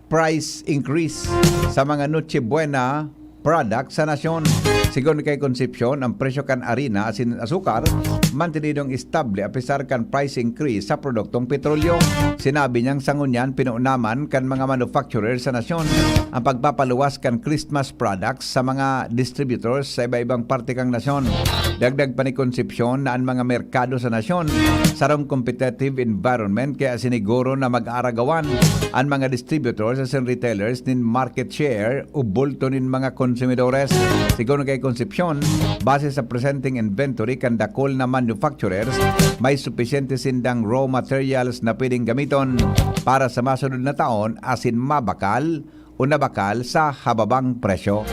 price increase sa mga Noche Buena product sa nasyon. Sigon kay Concepcion, ang presyo kan harina asin asukar mantinidong estable a pesar kan price increase sa produktong petrolyo. Sinabi niyang sa ngunyan pinuunaman kan mga manufacturer sa nasyon ang pagpapaluwas kan Christmas products sa mga distributors sa iba-ibang parte kang nasyon. Dagdag pa ni Concepcion na ang mga merkado sa nasyon sarong competitive environment kaya siniguro na mag-aragawan ang mga distributors as in retailers nin market share o bulto nin mga konsumidores. Sigon kay Concepcion, base sa presenting inventory kan dakol na manufacturers, may supisyente sindang raw materials na pwedeng gamiton para sa masunod na taon asin mabakal o nabakal sa hababang presyo.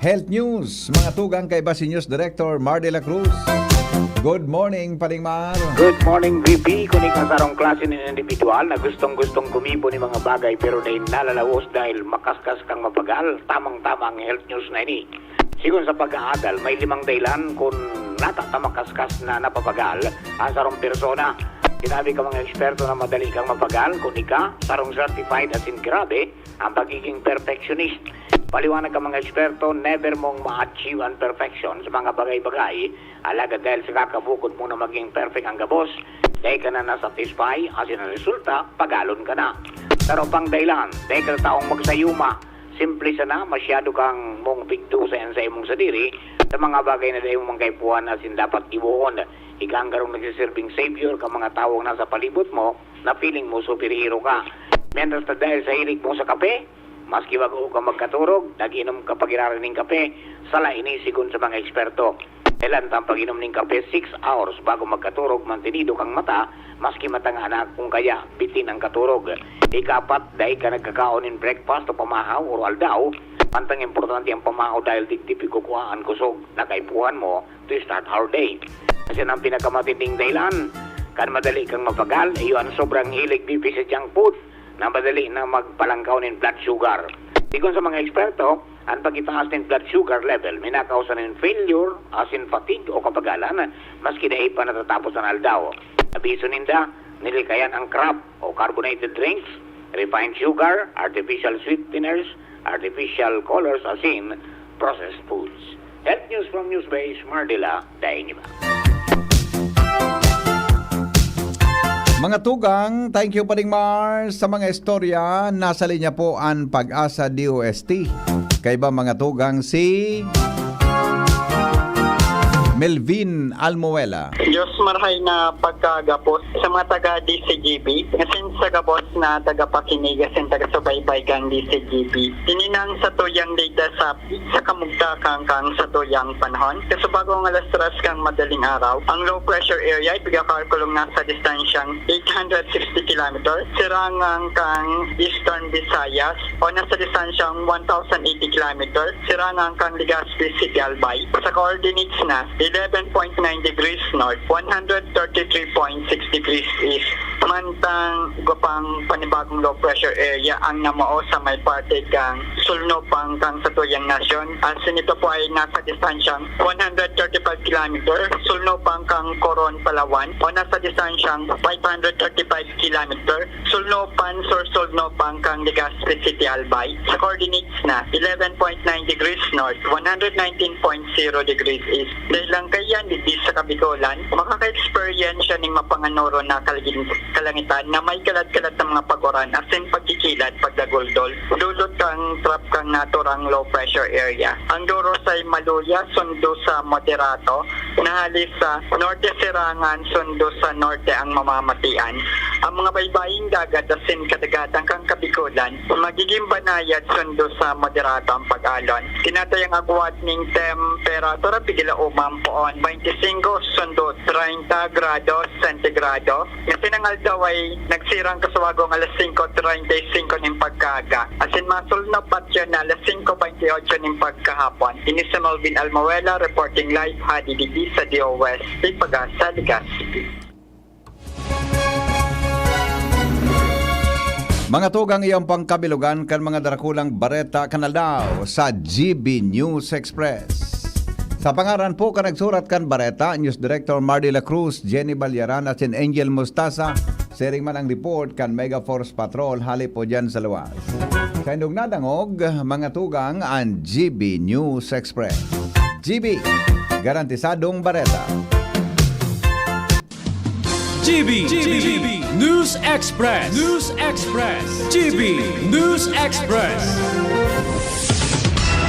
Health News, mga tugang kay Basi News Director Mar de la Cruz. Good morning, Paring Mar. Good morning, VP. Kuning kasarong klase ng individual na gustong-gustong gumibo ni mga bagay pero dahil nalalawos dahil makaskas kang mapagal, tamang-tama ang health news na ini. Sigun sa pag-aagal, may 5 dahilan kung natatamakaskas na napapagal ang sarong persona. Sinabi ka mga eksperto na madali kang mapagal kung ika, sarong certified as in grabe, ang pagiging perfectionist. Paliwanag ka mga eksperto, never mong ma-achieve ang perfection sa mga bagay-bagay. Alaga dahil sa kakabukod mo na maging perfect ang gabos, dahil ka na nasatisfy, asin ang resulta, pagalon ka na. Pero pang dahilan, dahil ka taong magsayuma, simple sana, masyado kang mong pigdusayan sa imong sadiri, sa mga bagay na dahil mong kaipuan asin dapat ibuhon. Ika ang garong nagsiserving savior ka mga tawong nasa palibot mo, na feeling mo superhero ka. Mientras na dahil sa hilig mo sa kape, maski bago ka magkaturog, nag-inom ka pag ng kape, sala inisigon sa mga eksperto. Ilan ang pag-inom ng kape 6 hours bago magkaturog, mantinido kang mata, maski matang anak kung kaya bitin ang katurog. Ikapat, dahil ka nagkakaon in breakfast o pamahaw o aldaw, pantang importante ang pamahaw dahil digtipi kukuhaan kusog na kaipuhan mo to start our day. Kasi ang pinakamatinding dahilan, kan madali kang mapagal, iyon sobrang hilig pipi sa junk food, na madali na magpalangkaw ng blood sugar. Sigon sa mga eksperto, ang pagitaas ng blood sugar level may nakausan ng failure, as in fatigue o kapagalan, maski dahil pa natatapos ang aldaw. Abiso ninda, nilikayan ang crap o carbonated drinks, refined sugar, artificial sweeteners, artificial colors, as in processed foods. Health News from Newsbase, Mardila, Dainiba. Mga tugang, thank you pa rin Mars sa mga istorya. Nasa linya po ang Pag-asa DOST. Kaya ba mga tugang si Melvin Almuela. Diyos marhay na pagkagapos sa mga taga-DCGB. Ngasin sa gabos na taga-pakinig asin taga-subaybay kang DCGB. Tininang sa tuyang data sa kamugtakang kang sa tuyang panahon. Kasi bago ang alas 3 kang madaling araw, ang low pressure area ay bigakalkulong nasa distansyang 860 km. Sirangang kang Eastern Visayas o nasa distansyang 1,080 km. Sirangang kang Legazpi City, Albay. Sa coordinates na 11.9 degrees north, 133.6 degrees east. Mantang gupang panibagong low pressure area ang namao sa may parte kang sulnopang kang sa tuyang nasyon. Asin ito po ay nasa distansyang 135 km, sulnopang kang Coron, Palawan o nasa distansyang 535 km, sulnopan sulnopang kang Legazpi City, Albay. Sa coordinates na 11.9 degrees north, 119.0 degrees east. Dahil lang kaya hindi sa Kabikolan, makaka-experience siya ng mapanganoro na kalangitan na may kalat-kalat ng mga pagoran asin pagkikilat, pagdaguldol. Dulot kang trap kang naturang low pressure area. Ang duro sa Maluya, sundo sa moderato, nahalis sa norte Sirangan, sundo sa norte ang mamamatian. Ang mga baybaying dagat asin kadagatang kang Kabikolan, magiging banayad sundo sa moderato ang pag-alon. Tinatayang agwat ng temperatura pigila umam poon 25 sundo 30 grado sentigrado. Kasi nangal daw ay nagsirang kasawagong alas 5:35 ng pagkaga. Asin masul na patyo na alas 5:28 ng pagkahapon. Ini si Melvin Almuela reporting live HDDD sa DOS Pag-asa, Legazpi. Mga tugang iyang pangkabilugan kan mga darakulang bareta kanalaw sa GB News Express. Sa pangaran po ka nagsurat kan bareta, News Director Mardy La Cruz, Jenny Balyaran at sin Angel Mustasa. Sharing man ang report kan Mega Force Patrol hali po dyan sa luwas. Sa indong nadangog, mga tugang ang GB News Express. GB, garantisadong bareta. GB News Express. GB News Express.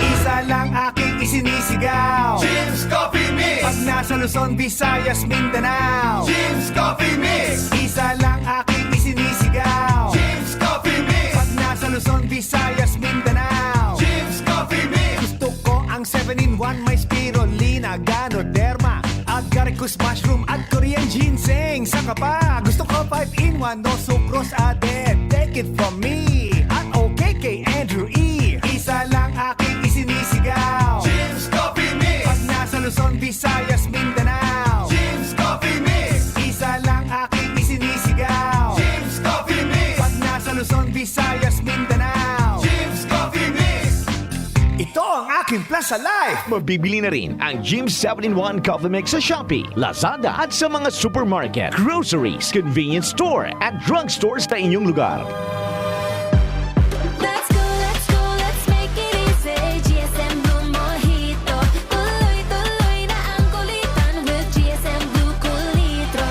Isa lang aking isinisigaw, Jim's Coffee Mix. pag nasa Luzon, Visayas, Mindanao. Jim's Coffee Mix. Isa lang aking isinisigaw, Jim's Coffee Mix. pag nasa Luzon, Visayas, Mindanao. Jim's Coffee Mix. Gusto ko ang 7-in-1, may spirulina, ganoderma, agaricus mushroom at Korean ginseng. Saka pa, gusto ko 5-in-1, no sucrose added. Take it from me, at okay kay Andrew E. Isa lang aking isinisigaw, Jim's Coffee Mix. pag nasa Luzon, Visayas, Mindanao. Jim's Coffee Mix. Isa lang aking isinisigaw, Jim's Coffee Mix. pag nasa Luzon, Visayas, Mindanao. Jim's Coffee Mix. Ito ang aking Plaza Life. Mabibili na rin ang Jim's 7-in-1 Coffee Mix sa Shopee, Lazada at sa mga supermarket, groceries, convenience store at drugstores sa inyong lugar. Let's go, let's make it easy. GSM Blue Mojito. Tuloy-tuloy na ang kulitan with GSM Blue Cool Litro.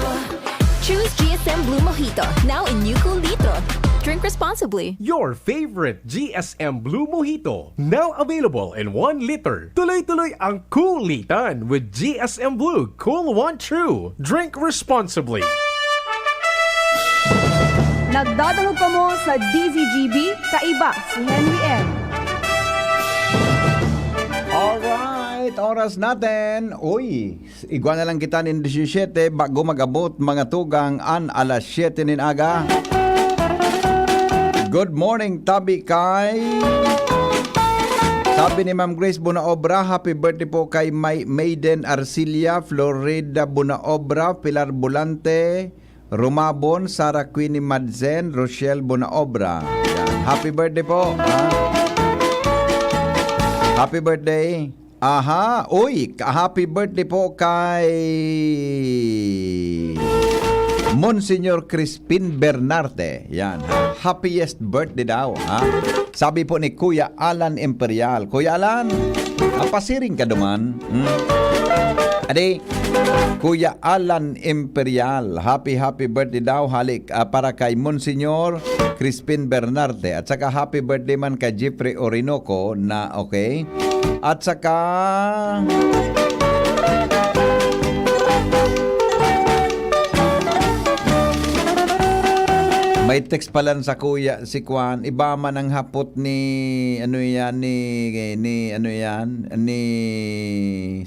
Choose GSM Blue Mojito, now in new Cool Litro. Drink responsibly. Your favorite GSM Blue Mojito, now available in 1 liter. Tuloy-tuloy ang kulitan with GSM Blue Cool One True. Drink responsibly. Nagdadalog pa mo sa DZGB, kaiba si Henry M. Alright, oras natin. Uy, igwa na lang kita ng 17 bago mag-abot mga tugang an alas 7 nin aga. Good morning, Tabi Kay. Sabi ni Ma'am Grace Bunaobra, happy birthday po kay Maiden Arcilia, Florida Bunaobra, Pilar Bulante, Rumabon, Sarah Queenie Madzen, Rochelle Bunaobra. Yan. Happy birthday po. Ha? Happy birthday. Aha, uy, happy birthday po kay Monsignor Crispin Bernarte. Yan, ha? Happiest birthday daw, ha? Sabi po ni Kuya Alan Imperial. Kuya Alan, napasiring ka duman. Adi, Kuya Alan Imperial, happy birthday daw halik para kay Monsignor Crispin Bernarte at saka happy birthday man kay Jeffrey Orinoco na okay. At saka may text pala sa kuya si Kwan, iba man ang hapot ni ano yan ni ano yan ni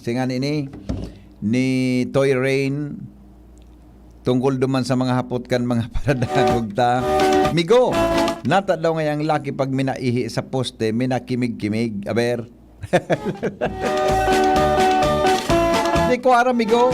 singan ini ni Toy Rain tungkol duman sa mga hapot kan mga paradagog ta. Migo, nata daw ngayang laki pag minaihi sa poste, minakimig-kimig. Aber. Di ko aram, migo.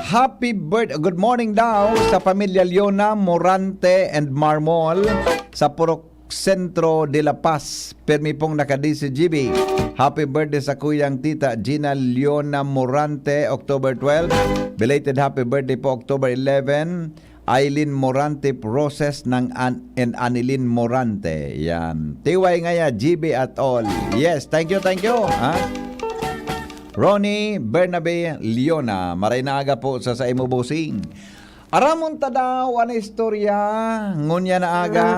Happy birthday. Good morning daw sa pamilya Leona Morante and Marmol sa Purok Centro de La Paz. Permi pong naka-DCGB. Happy birthday sa kuyang tita Gina Leona Morante, October 12. Belated happy birthday po October 11. Aileen Morante Process ng Anilin Morante. Yan. Tiway nga ya, GB at all. Yes, thank you. Ha? Ronnie Bernabe Leona. Maray na aga po sa imo busing. Aramon ta daw ang istorya. Ngunya na aga.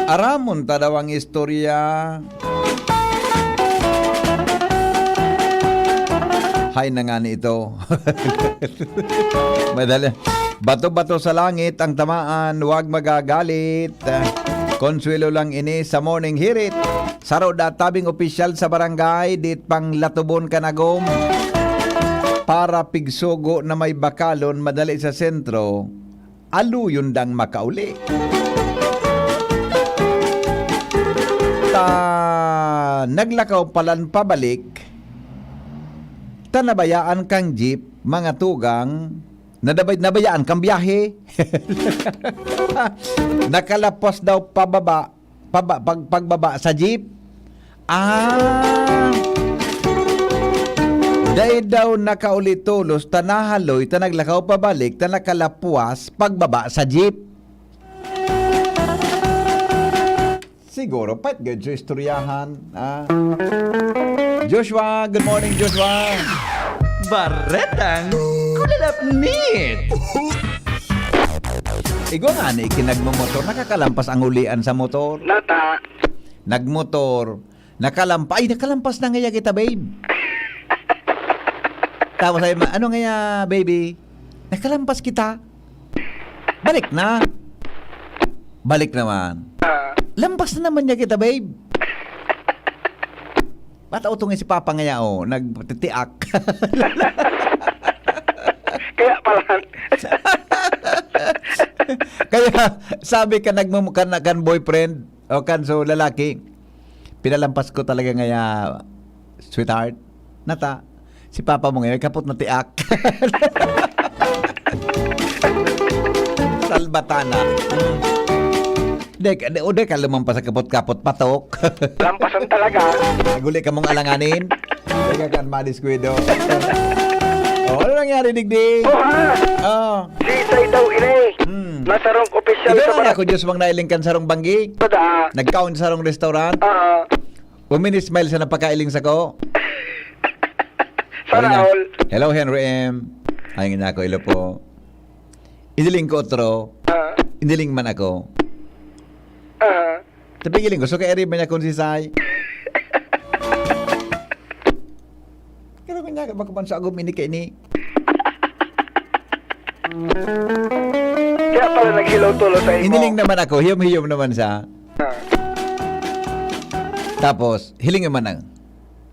Aramon ta daw ang istorya. Hay na nga ni ito. Madali. Bato-bato sa langit ang tamaan, huwag magagalit. Konsuelo lang ini sa morning hirit. Saroda tabing opisyal sa barangay, dit pang latubon kanagom. Para pigsugo na may bakalon madali sa sentro, aluyon dang makauli. Naglakaw palan pabalik, nabayaan kang jeep, mga tugang, nabayaan kang biyahe. Nakalapos daw pagbaba sa jeep. Dahil daw nakaulit-tulos, tanahaloy, naglakaw pabalik, nakalapuas, pagbaba sa jeep. Siguro, pat good sa istoryahan. Joshua, good morning, Joshua. Baretang kulalapnit. Igo nga ni, kinagmamotor, nakakalampas ang ulian sa motor. Nata. Nagmotor, nakalampas na ngaya kita, babe. Tapos ay, ano ngaya, baby? Nakalampas kita. Balik na. Balik naman. Lampas na naman niya kita, babe. Ba't utungin si Papa ngaya, nagtitiak. Kaya pala. Kaya sabi ka kan boyfriend o kan so lalaki, pinalampas ko talaga ngaya, sweetheart. Nata, si Papa mo ngayon kapot na tiak. Salbatana. Dek ka lumampas sa kapot-kapot patok. Lampasan talaga. Naguli ka mong alanganin. Deka kan madiskuido. Ano nangyari, Digdig? Sisay daw ini. Nasarong opisyal sa barangay. Ako Diyos mang nailing kan sarong banggi. Nagkaon sa sarong restaurant. Uminismile sa napakailing sa ko. Sana all. Hello, Henry M. Ayun na ako, ilo po. Iniling ko otro. Iniling man ako. Tapigiling ko. So kaya rin ba niya kung sisay? Kaya ba niya, baka man sa agom ini kay ni. Kaya pala naghilaw-tulo sa imo. Iniling naman ako, hiyom-hiyom naman siya. Tapos, hiling naman ang,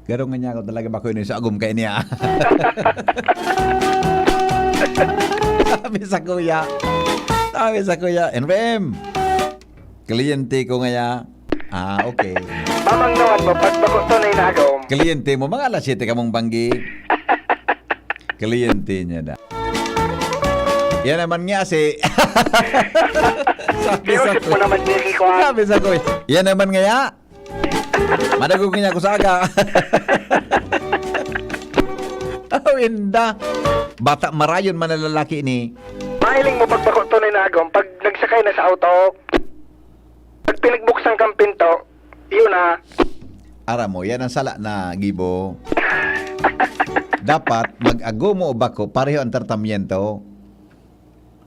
garo nga niya ako talaga ba ko yun sa agum kay niya. Sabi sa kuya, NRM, kliyente ko nga. Okay. Mamang naman mo, pag bako to na inagaw. Kliyente mo, mga alas 7 ka mong banggi. Kliyente niya na. Yan naman nga si... sabi sa kuya, yan naman nga ya. Madagog niya ako sa aga. Inda. Bata marayon man na lalaki ni. Mahiling mo pagbako to na inagaw, pag nagsakay na sa auto, pag pinagbuksan kang pinto, yun na. Ara mo, yan ang sala na, Gibo. Dapat mag-ago mo o bako, pareho ang tratamiento.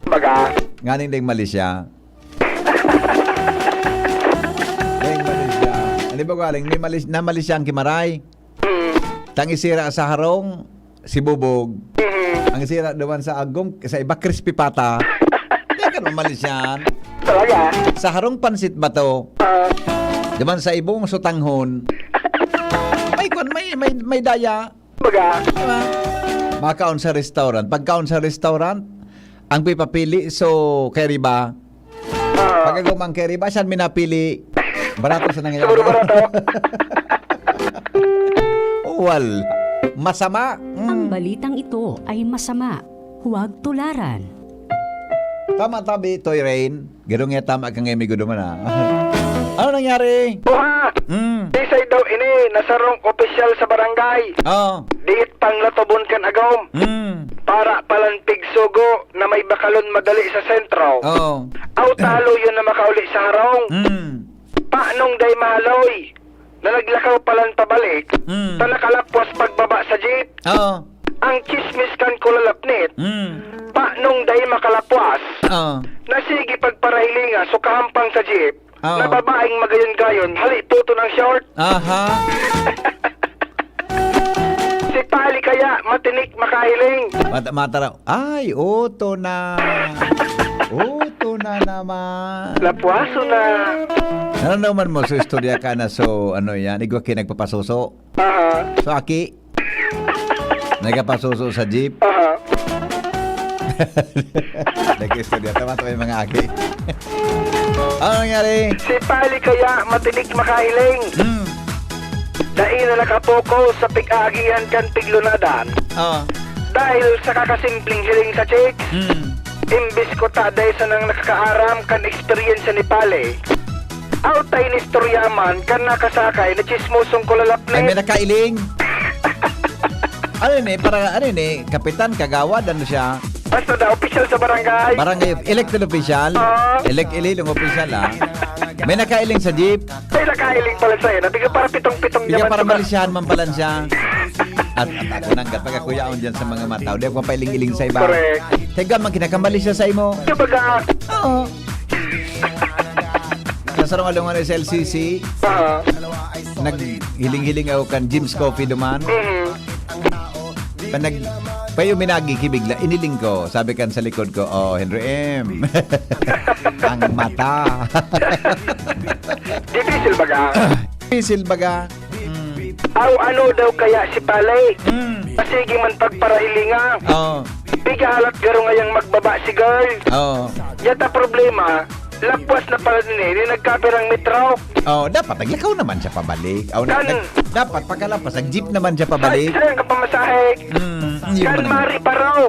Baga. Nganing ding mali siya. Ding mali siya. Ano ba galing? Namali siya ang kimaray. Tang isira sa harong, si Bubog. Ang isira naman sa agong, sa iba crispy pata. Hindi ka naman mali siya. Talaga? Sa harong pansit ba to? Diban sa ibong sutanghon. May daya. Baga. Diba? Makaon sa restaurant. Pagkaon sa restaurant, ang pipapili, so, keriba. Pagkagumang keriba, saan minapili? Barato sa nangyayari. Siguro barato. Wal. Masama. Ang balitang ito ay masama. Huwag tularan. Tama tabi, Toy Rain. Ganun nga tama kang emigo naman Ano nangyari? Buha! Isay daw ini, nasarong opisyal sa barangay. Diit pang latobon kan agawm. Para palanpig sugo na may bakalon madali sa sentro. Aw talo yun na makauli sa harong. Paanong day mahaloy? Na naglakaw palan pabalik. Ta nakalapwas pagbaba sa jeep. Ang chismis kan kulalapnit. Paanong day makalapwas? Nasigi pagparahilinga so kahampang sa jeep. Na babaeng magayon-gayon, hali tuto ng short. Si Pali kaya, matinik makahiling. Mataraw. Ay, oto na. Oto na naman. Lapwaso na. Ano naman mo sa istorya ka na so, ano yan, igwa ki nagpapasuso. So, aki, nagpapasuso sa jeep. Nag-istorya, tama yung mga aki. Ano nangyari? Si Pali kaya, matinik makahiling. Dahil na nakapoko sa pig-agihan kan piglunadan. Dahil sa kakasimpleng hiling sa chicks. Imbis ko taday sa nang nakakaaram kan experience ni Pali. Outay ni istoryaman kan nakasakay na chismosong kulalapnit. Ay, may nakailing. Ano yun para ano yun kapitan, kagawad, ano siya? Basta na, official sa barangay. Barangay, elected official. Elect-ililong official, May nakailing sa jeep. May nakailing pala sa'yo. Nabiga para pitong-pitong Biga para malisyahan man pala siya. At ako nanggat, pagkakuyaon dyan sa mga mataw. Di ako pailing-iling sa iba. Correct. Teka, man kinakamali siya sa imo. Kabaga. Oo. Nasarong alungan sa LCC. Naghiling-hiling ako kan Jim's Coffee duman. Payo minagi kibigla, iniling ko. Sabi kan sa likod ko, Henry M. Ang mata. Difícil baga. Difícil baga. Aw ano daw kaya si Palay? Sige man pagparahilinga. Biga halat garo ngayang magbaba si girl. Yata problema, lapwas na pala ni nagkapirang metro. Dapat naglakaw naman siya pabalik. Dapat pagkalapas, nag-jeep naman siya pabalik. Sayang ka pamasahe. Kan mari pa raw.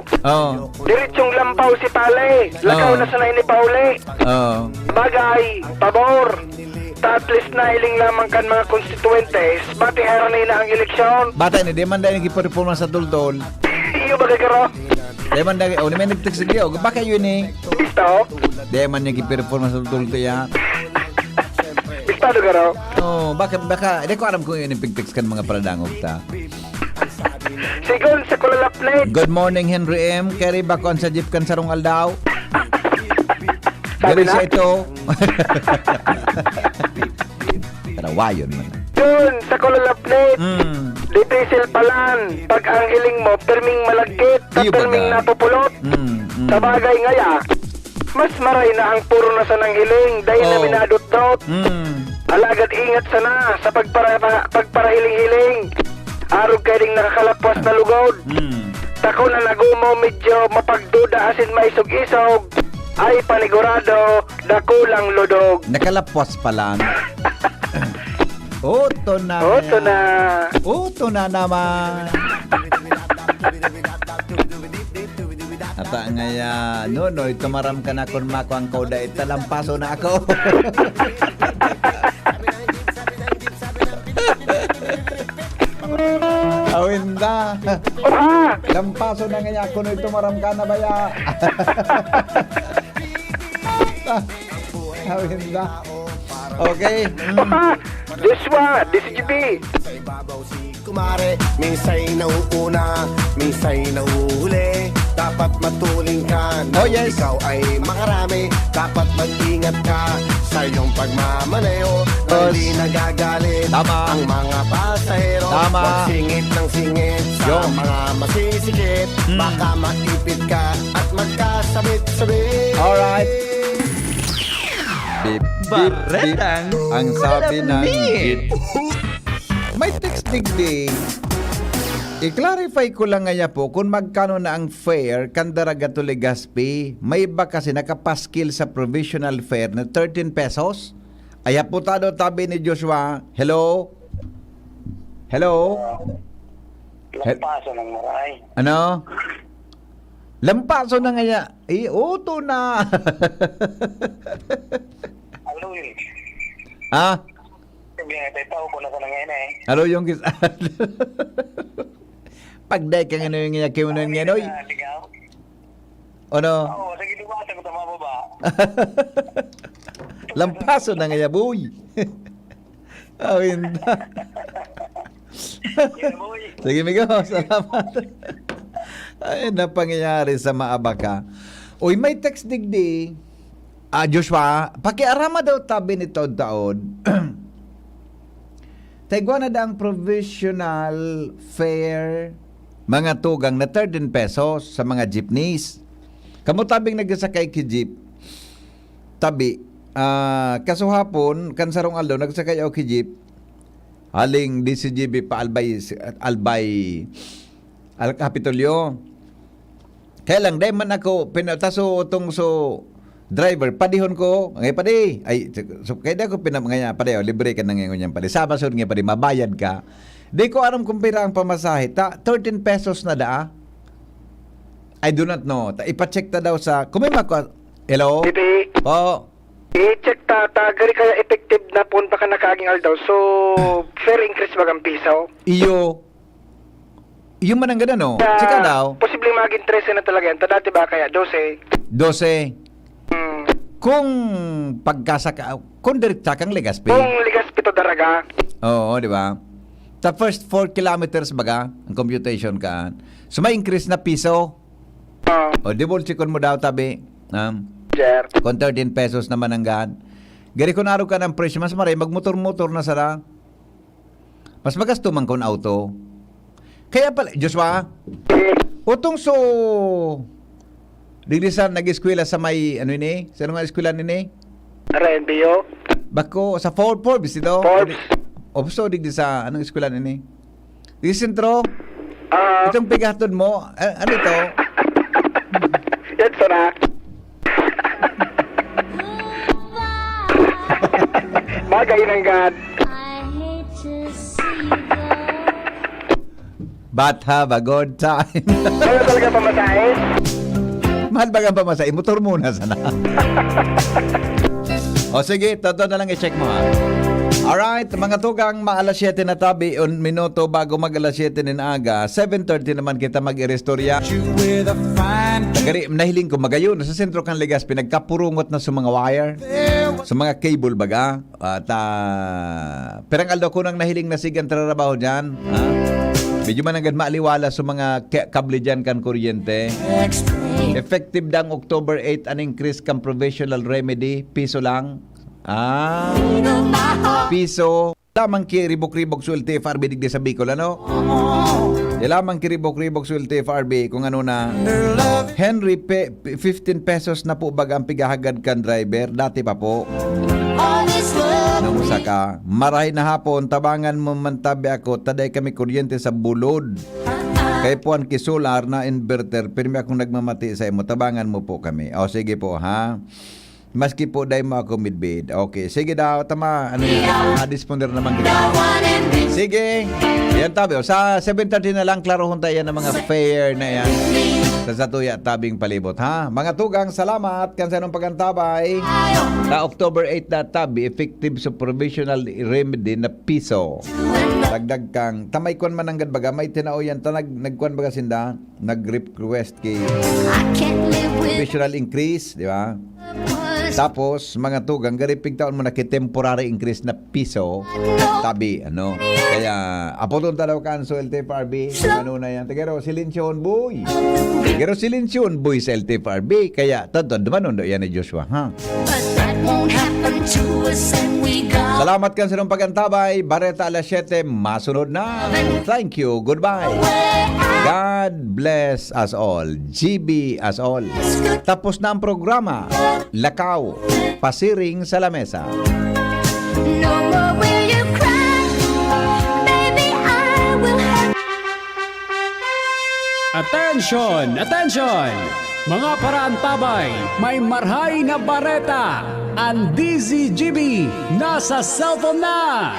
Diretsong lampaw si Pale. Lakaw na sanay ni Paule. Bagay, pabor. At least na iling lamang kan mga konstituentes. Bati haranay na ang eleksyon. Bata ni, di man dahil nagkiporipon sa tultol. Iyo bagay karo. Di man dahil, may nagtiksig yun. Baka yun Bisto? Di man nagkiporipon sa tultol yan. Bistado karo. Baka, di ko alam kung yun yung pigtiks kan mga paladangog ta. Sigon sa kulalapnet. Good morning, Henry M. Keri bakon sa jeep kan sarong aldaw. Gari siya ito. Tarawayon man. Yun, sa kulalapnet. Difícil palan. Pag ang hiling mo, perming malagkit, at perming napupulot. Sa bagay ngaya, mas maray na ang puro na sa nang hiling dahil na minadot-dot. Alagad ingat sana sa pagparahiling-hiling. Arog kayo ding nakakalapwas na lugod. Tako na nagumo medyo mapagduda asin maisog-isog. Ay panigurado, dakulang lodog. Nakalapwas pa lang. Oto na. Oto na naman. Ata ngaya, no, tumaram ka na kung mako ang koda, italampaso na ako. Awin na. Lampaso na ngaya kung tumaram ka na baya. Awin na. Okay. Joshua, DCGB. Kumare, minsay nauuna, minsay nauhuli. Dapat matuling ka na ikaw ay makarami. Dapat mag-ingat ka sa iyong pagmamaneho. Hindi nagagalit ang mga pasahero. Magsingit ng singit sa mga masisikip. Baka maipit ka at magkasabit-sabit. Alright. Beep, beep, beep. Baretang Ang sabi ng kulapnit. May text digdig. I-clarify ko lang ngaya po kung magkano na ang fare kandara gato Legazpi. May iba kasi nakapaskil sa provisional fare na 13 pesos. Ay aputado tabi ni Joshua. Hello? Hello? Lampaso ng maray. Ano? Lampaso na ngaya. Uto na. Ano yun? Ha? Tao ko na sa nangyayari eh. Ano yung kis... Pagday ka nga yung ngayakiunan nga noy. Ano? Oo, sige duwata ko tama ba? Lampaso na nga boy. Awin na. Sige migo, salamat. Ay, napangyayari sa maabaka. Uy, may text digdi. Joshua, pakiarama daw tabi ni taon-taon. Taigwa na ang provisional fare mga tugang na 13 pesos sa mga jeepneys. Kamutabing nagsakay ki jeep. Tabi, kasuhapon, kansarong aldo, nagsakay ako ki jeep. Aling DCGB pa Albay Capitolio. Kaya lang, dahil man ako, pinataso itong driver, padihon ko, ngay padi, ay, so, kaya ko pinamangaya, padi, libre ka na ngayon yan, padi, sa basod nga padi, mabayad ka. Di ko alam kung pira ang pamasahe, 13 pesos na da, I do not know, ipacheck ta daw sa, kumimako, hello? Titi. Oo. I-check ta, gari kaya effective na punta ka na kaging aldaw, so, fair increase bagang piso? Iyo man ang ganda, no? Sika daw. Posibleng maging 13 na talaga yan, dati ba kaya 12? 12. Kung pagkasaka, kung direkta kang Legazpi. Kung Legazpi to daraga. Oo, di ba? Sa first 4 kilometers baga, ang computation ka. So may increase na piso. O double checkon mo daw tabi. Kung 13 pesos naman ang gaan. Gari kung naro ka ng presyo, mas maray, magmotor-motor na sara. Mas magasto man kung auto. Kaya pala, Joshua, utong digdi sa nag-eskwela sa may, ano ini? Sa mga eskwela nini? RNBO? Bako, sa Forbes ito? Forbes? So, digdi sa, anong eskwela nini? Digdi sentro? Itong pigatod mo, ano ito? Yan, sana. Bagay ng God. But have a good time. Ano talaga pamasahe? Mahal ba ang pamasahe? Motor muna sana. O sige, toto na lang i-check mo ha. Alright, mga tugang, maalas 7 na tabi, 1 minuto bago mag-alas 7 ng aga, 7:30 naman kita mag-irestorya. Gari, nahiling ko magayon, sa sentro kang Legazpi, nagkapurungot na sa mga wire, sa mga cable baga. At perang aldo ko nang nahiling na sigang trabaho dyan. Medyo man agad maaliwala sa mga kable dyan kan kuryente. Effective dang October 8 an increase kang provisional remedy, piso lang. Piso. Lamang ki ribok-ribok sulti farbidig di sa Bicol, ano? Ilamang kiribok-ribok sulti FRB kung ano na. Henry, 15 pesos na po bagang pigahagad kan driver. Dati pa po. Nung saka, marahin na hapon, tabangan mo mantabi ako, taday kami kuryente sa bulod. Kay puan kisular na inverter, pirmi akong nagmamati sa imo, tabangan mo po kami. O sige po ha. Maski po day mo ako midbid. Okay, sige daw, tama. Ano yan? Disponder naman kita. Sige. Yan tabi. Sa 7:30 na lang, klaro hunta yan ng mga fair na yan. Sa Satuya Tabing Palibot, ha? Mga tugang, salamat. Kansanong pagantabay. Na October 8 na tabi, effective supervisional remedy na piso. Dagdag kang, tamay kuan mananggad baga, may tinao yan, nagkuan baga sinda, nag-request kay supervisional increase, di ba? Tapos, mga tugang, garipig taon mo na temporary increase na piso, tabi, ano? Kaya, apoton talaw ka ang LTFRB, ano na yan, tagaro, silensyon, boy. Tagaro, silensyon, boy, sa LTFRB. Kaya, tadon, dumanon do yan ni Joshua, ha? Salamat kan sa nung pagantabay. Bareta alas 7, masunod na. Thank you, goodbye. God bless us all. GB us all. Tapos na ang programa. Lakaw, pasiring sa lamesa. Attention! Attention! Mga paraantabay, may marhay na bareta. Ang DZGB nasa cellphone na!